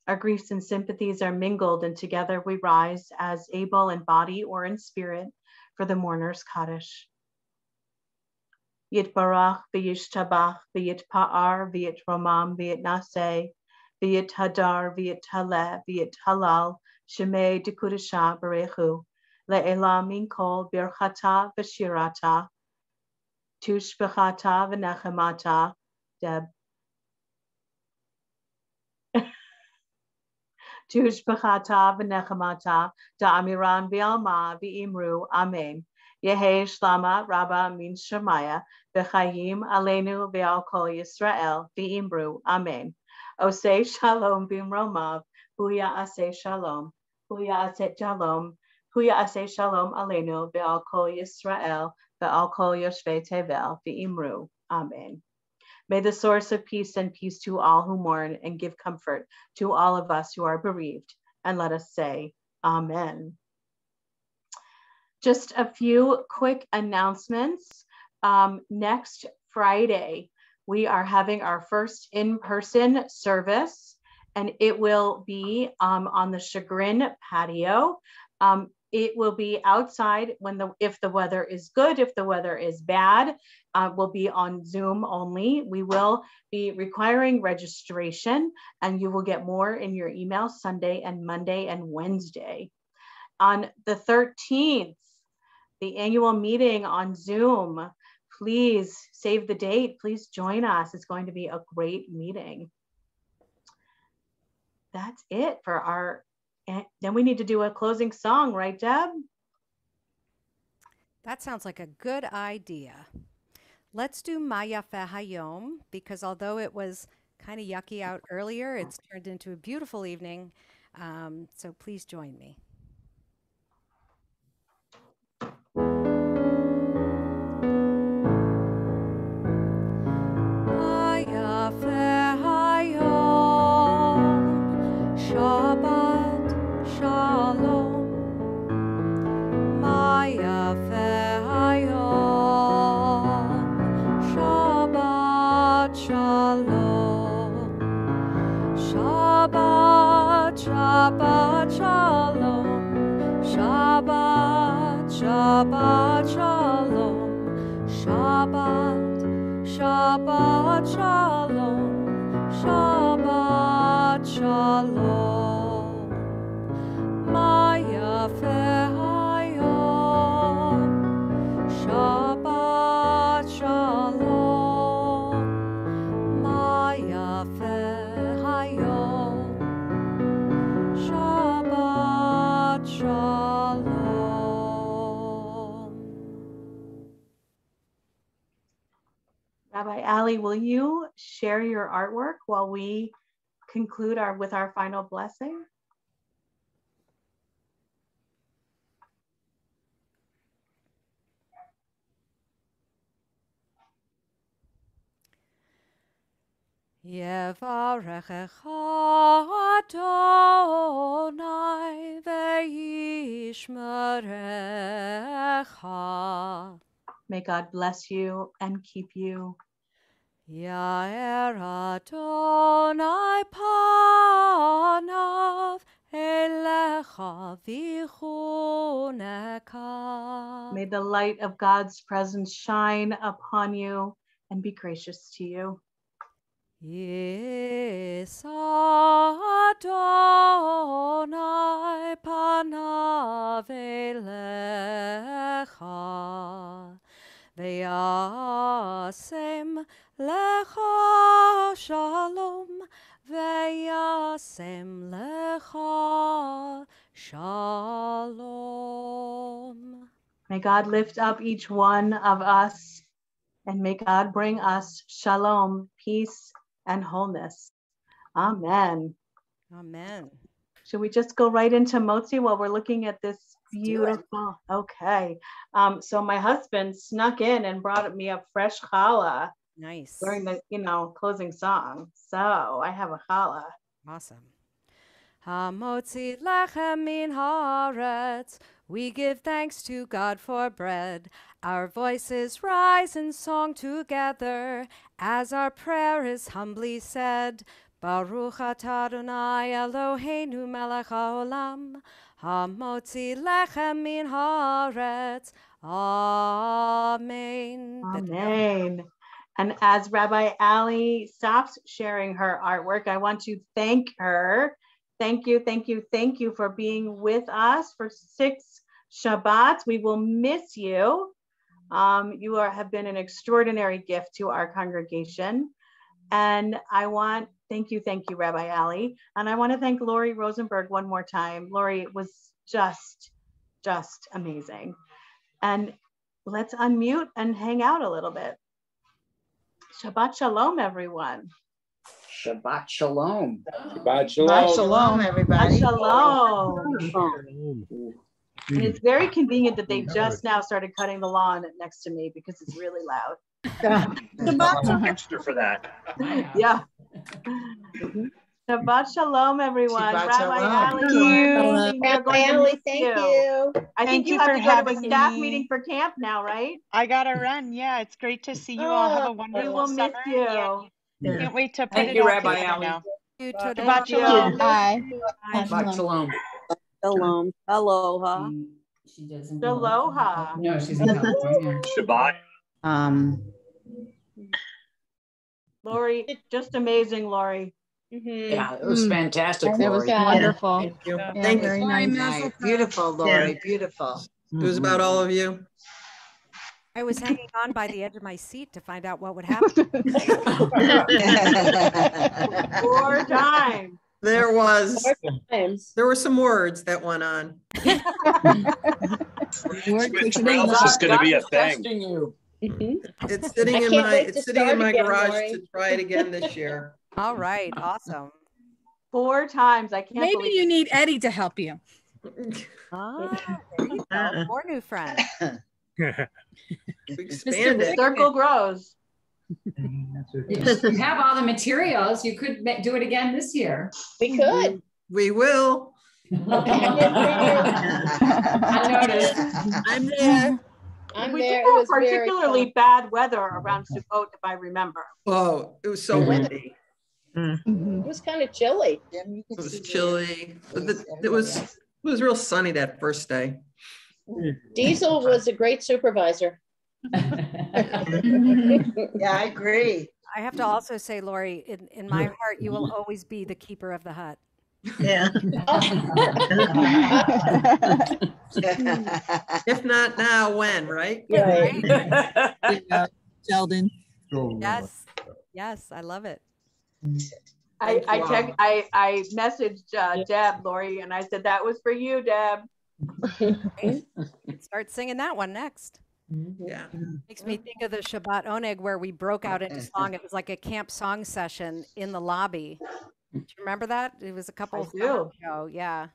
Our griefs and sympathies are mingled, and together we rise as able in body or in spirit for the mourner's Kaddish. Yitbarach v'yishtabach v'yitpa'ar v'yitromam v'yitnaseh v'yithadar v'yithaleh v'yithalal shemei dekudesha berechu le'elam min kol birchata v'shirata tushbechata v'nechemata Deb. Tushbechata v'nechemata da'amiran v'alma v'imru amen. Yehi Shlama Rabba Min Shemaya, V'chayim Aleinu V'al Kol Yisrael, V'imru, Amen. Osei Shalom Bimromav, Huya Aseh Shalom, Huya Aseh Shalom, Huya Aseh Shalom Aleinu V'al Kol Yisrael, V'al Kol Yoshvei Tevel, V'imru, Amen. May the source of peace send peace to all who mourn and give comfort to all of us who are bereaved. And let us say, Amen. Just a few quick announcements. Next Friday, we are having our first in-person service, and it will be on the Chagrin patio. It will be outside if the weather is good. If the weather is bad, we'll be on Zoom only. We will be requiring registration, and you will get more in your email Sunday and Monday and Wednesday. On the 13th, the annual meeting on Zoom. Please save the date. Please join us. It's going to be a great meeting. That's it for our, then we need to do a closing song, right, Deb? That sounds like a good idea. Let's do Maya Hayom, because although it was kind of yucky out earlier, it's turned into a beautiful evening. So please join me. Maya Hayom, Shabbat Shalom. Maya Hayom, Shabbat Shalom. Shabbat, Shabbat Shalom. Shabbat, Shabbat Shalom. Shabbat, Shabbat Shalom. Shabbat Shalom. Maya Hayom. Shabbat Shalom. Maya Hayom. Shabbat Shalom. Rabbi Ali, will you share your artwork while we conclude with our final blessing? Yevarechecha Adonai ve'yishmerecha. May God bless you and keep you. Yair Adonai panav elecha v'chuneka. May the light of God's presence shine upon you and be gracious to you. Yisa Adonai panav elecha ve'yasem lecha shalom ve'yasem lecha shalom. May God lift up each one of us, and may God bring us shalom, peace, and wholeness. Amen. Amen. Should we just go right into Motzi while we're looking at this beautiful? Okay. So my husband snuck in and brought me a fresh challah Nice. during the closing song. So I have a challah. Awesome. Hamotzi lechem min haaretz. We give thanks to God for bread. Our voices rise in song together as our prayer is humbly said. Baruch atah Adonai Eloheinu melech haolam. Hamotzi lechem min haaretz. Amen. Amen. And as Rabbi Ali stops sharing her artwork, I want to thank her. Thank you, thank you, thank you for being with us for 6 Shabbats. We will miss you. You have been an extraordinary gift to our congregation. And thank you, Rabbi Ali. And I want to thank Lori Rosenberg one more time. Lori, it was just amazing. And let's unmute and hang out a little bit. Shabbat Shalom, everyone. Shabbat Shalom. Shabbat Shabbat Shalom. Shalom, everybody. Shabbat Shalom. And it's very convenient that they just now started cutting the lawn next to me because it's really loud. Extra for that. Yeah. Shabbat Shalom, everyone. Shabbat Rabbi Shalom. Ali, we are going to miss thank you. you. I think Thank you you have for to go to a having staff me. meeting for camp now, right? I gotta run. Yeah, it's great to see you all. Have a We wonderful will miss summer. you. Can't wait to put Thank it you, all Rabbi together Ali. now. Shabbat Shabbat Shalom. Bye. Shabbat Shalom. Shalom. Aloha. She doesn't. Aloha. No, she's in California. Shabbat. Lori, just amazing, Lori. Yeah, it was fantastic. It was Lori. wonderful. Thank you. Yeah, Thank you. very nice. Beautiful, Lori. Beautiful. It was about all of you. I was hanging on by the edge of my seat to find out what would happen. 4 times. There were some words that went on. This is going to be a thing. Testing you. It's sitting in my garage to try it again this year. All right, awesome. 4 times. I can't Maybe believe you need Eddie to help you. Ah, there you go. More new friends. Expand the it. circle grows. If you have all the materials, you could do it again this year. We could. We will. I noticed. I'm there. We did have particularly bad weather around Sukkot, if I remember. Oh, it was so windy. It was kind of chilly. It was chilly. It was real sunny that first day. Diesel was a great supervisor. Yeah, I agree. I have to also say, Lori, in my heart, you will always be the keeper of the hut. Yeah. If not now, when, right? Right. Sheldon. Yes, yes, I love it. I messaged Deb, Lori, and I said, that was for you, Deb. Start singing that one next. Yeah. Makes me think of the Shabbat Oneg where we broke out into song. It was like a camp song session in the lobby. Do you remember that? It was a couple of years ago. Yeah.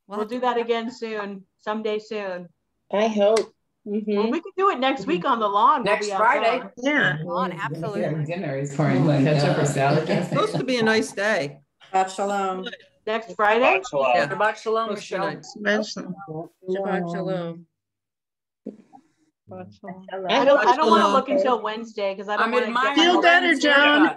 We'll do that again soon, someday soon. I hope. Well, we could do it next week on the lawn. Next Friday. Yeah. On, absolutely. Dinner is pouring ketchup or salad. It's supposed to be a nice day. Shabbat Shalom. Next Friday? Yeah. Shabbat Shalom, Michelle. Shabbat Shalom. I don't want to look until Wednesday because I don't want to get Feel better, Joan.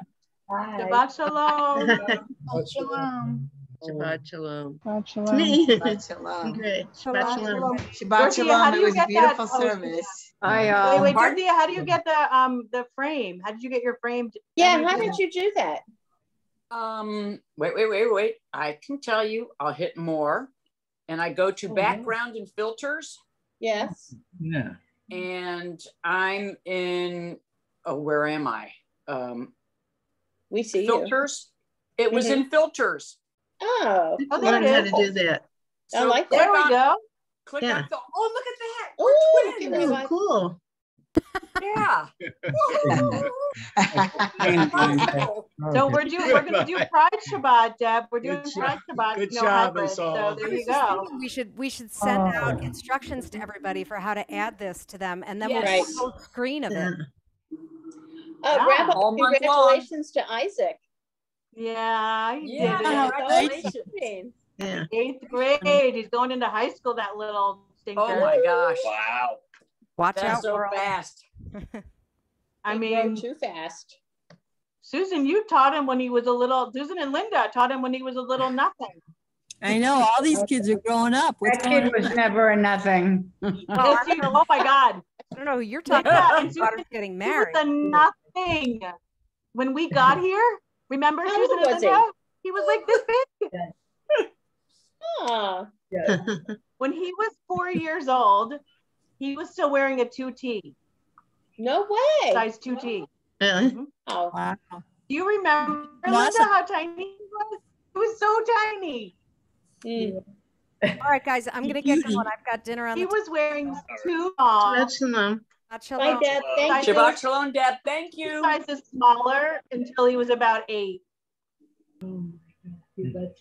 Shabbat Shalom. Shabbat Shalom. Shabbat Shalom. Shabbat Shalom. Shabbat Shalom. Shabbat Shalom. Shabbat Shalom. It was a beautiful service. Wait, Dorothea, how do you get the frame? How did you get your frame? Yeah, how did you do that? Wait. I can tell you. I'll hit more, and I go to background and filters. Yes. Yeah. And I'm in. Oh, where am I? We see filters. It was in filters. Oh, there it is. How to do that. I like that. There we go. Click on. Oh, look at that. Oh, We're twins. Cool. Yeah. So we're going to do Pride Shabbat, Deb. We're doing Pride Shabbat. Good job, hybrid, so there you go. We should send out instructions to everybody for how to add this to them, and then we'll Yes. do a whole screen of it. Rabbi, All month congratulations to Isaac. Yeah, he did it. Congratulations. Yeah. 8th grade. He's going into high school, that little stinker. Oh my gosh. Wow. Watch That's out, so world. fast. I They mean, grow too fast. Susan, you taught him when he was a little, Susan and Linda taught him when he was a little nothing. I know, all these kids are growing up. What's That going kid was never a nothing. Yes, you- oh my God. I don't know who you're talking Yeah, about. and His daughter's Susan- getting He married. was a nothing. When we got here, remember How Susan old and was Linda? He was like this big. Ah, When he was 4 years old, he was still wearing a 2T, no way. size 2T. Really? Oh, Wow. Do you remember, Awesome. Linda, how tiny he was? He was so tiny. All right, guys, I'm gonna get going. I've got dinner on He the was wearing two. Shabbat shalom. Bye, Deb. Thank you. Shabbat shalom, Deb. Thank you. Sizes smaller until he was about 8.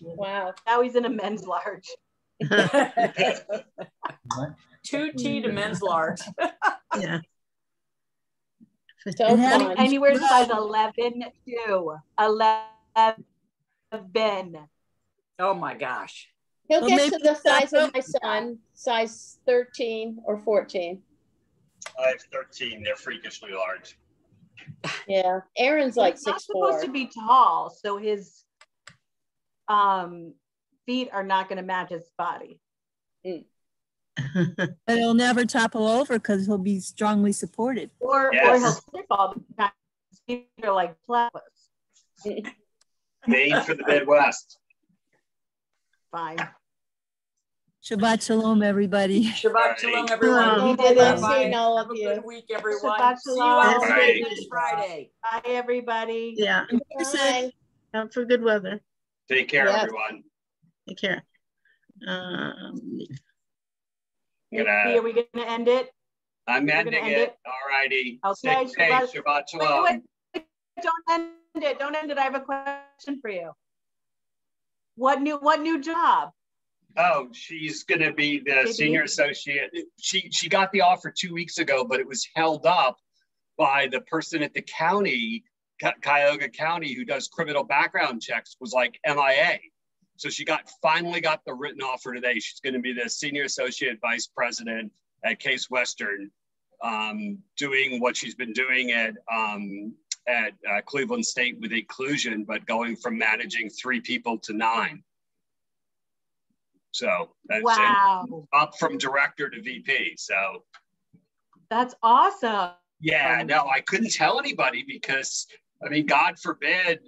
Wow. Now he's in a men's large. 2T to men's large. Yeah. So fun. And he wears size 11 too. 11. Oh my gosh. He'll get to the size of my son, size 13 or 14. I have 13. They're freakishly large. Yeah. Aaron's like He's not 6'4". supposed to be tall, so his feet are not going to match his body. But he'll never topple over because he'll be strongly supported. Or he'll slip all the time. His feet are like platypus. Made for the Midwest. Fine. Shabbat shalom, everybody. Shabbat shalom, everyone. I love Bye. seeing all Have of a you. good week, everyone. Shabbat See you shalom. all Bye. next Friday. Bye, everybody. Yeah. Bye. Have for good weather. Take care, Yes. everyone. Take care. Are we going to end it? I'm We're gonna ending end it. it? All righty. Okay. Stay safe. Shabbat shalom. Wait. Don't end it. Don't end it. I have a question for you. What new job? Oh, she's going to be the JB? senior associate. She got the offer 2 weeks ago, but it was held up by the person at the county, Cuyahoga County, who does criminal background checks, was like MIA. So she finally got the written offer today. She's going to be the senior associate vice president at Case Western, doing what she's been doing at Cleveland State with inclusion, but going from managing 3 people to 9. So that's wow. up from director to VP. So that's awesome. Yeah, no, I couldn't tell anybody because, I mean, God forbid,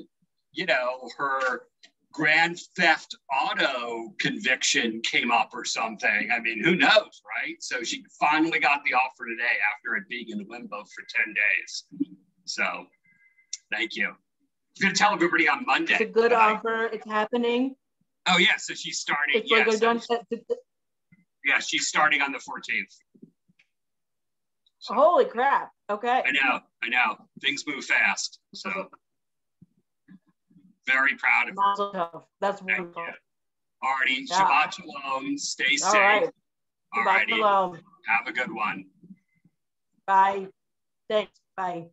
her grand theft auto conviction came up or something. I mean, who knows, right? So she finally got the offer today after it being in limbo for 10 days. So thank you. I'm going to tell everybody on Monday. It's a good offer. It's happening. Oh, yeah. So she's starting. It's like yeah, she's starting on the 14th. So, holy crap. Okay. I know. Things move fast. So very proud of her. That's wonderful. Alrighty. Yeah. Shabbat shalom. Stay safe. All right. Alrighty. Shabbat shalom. Have a good one. Bye. Thanks. Bye.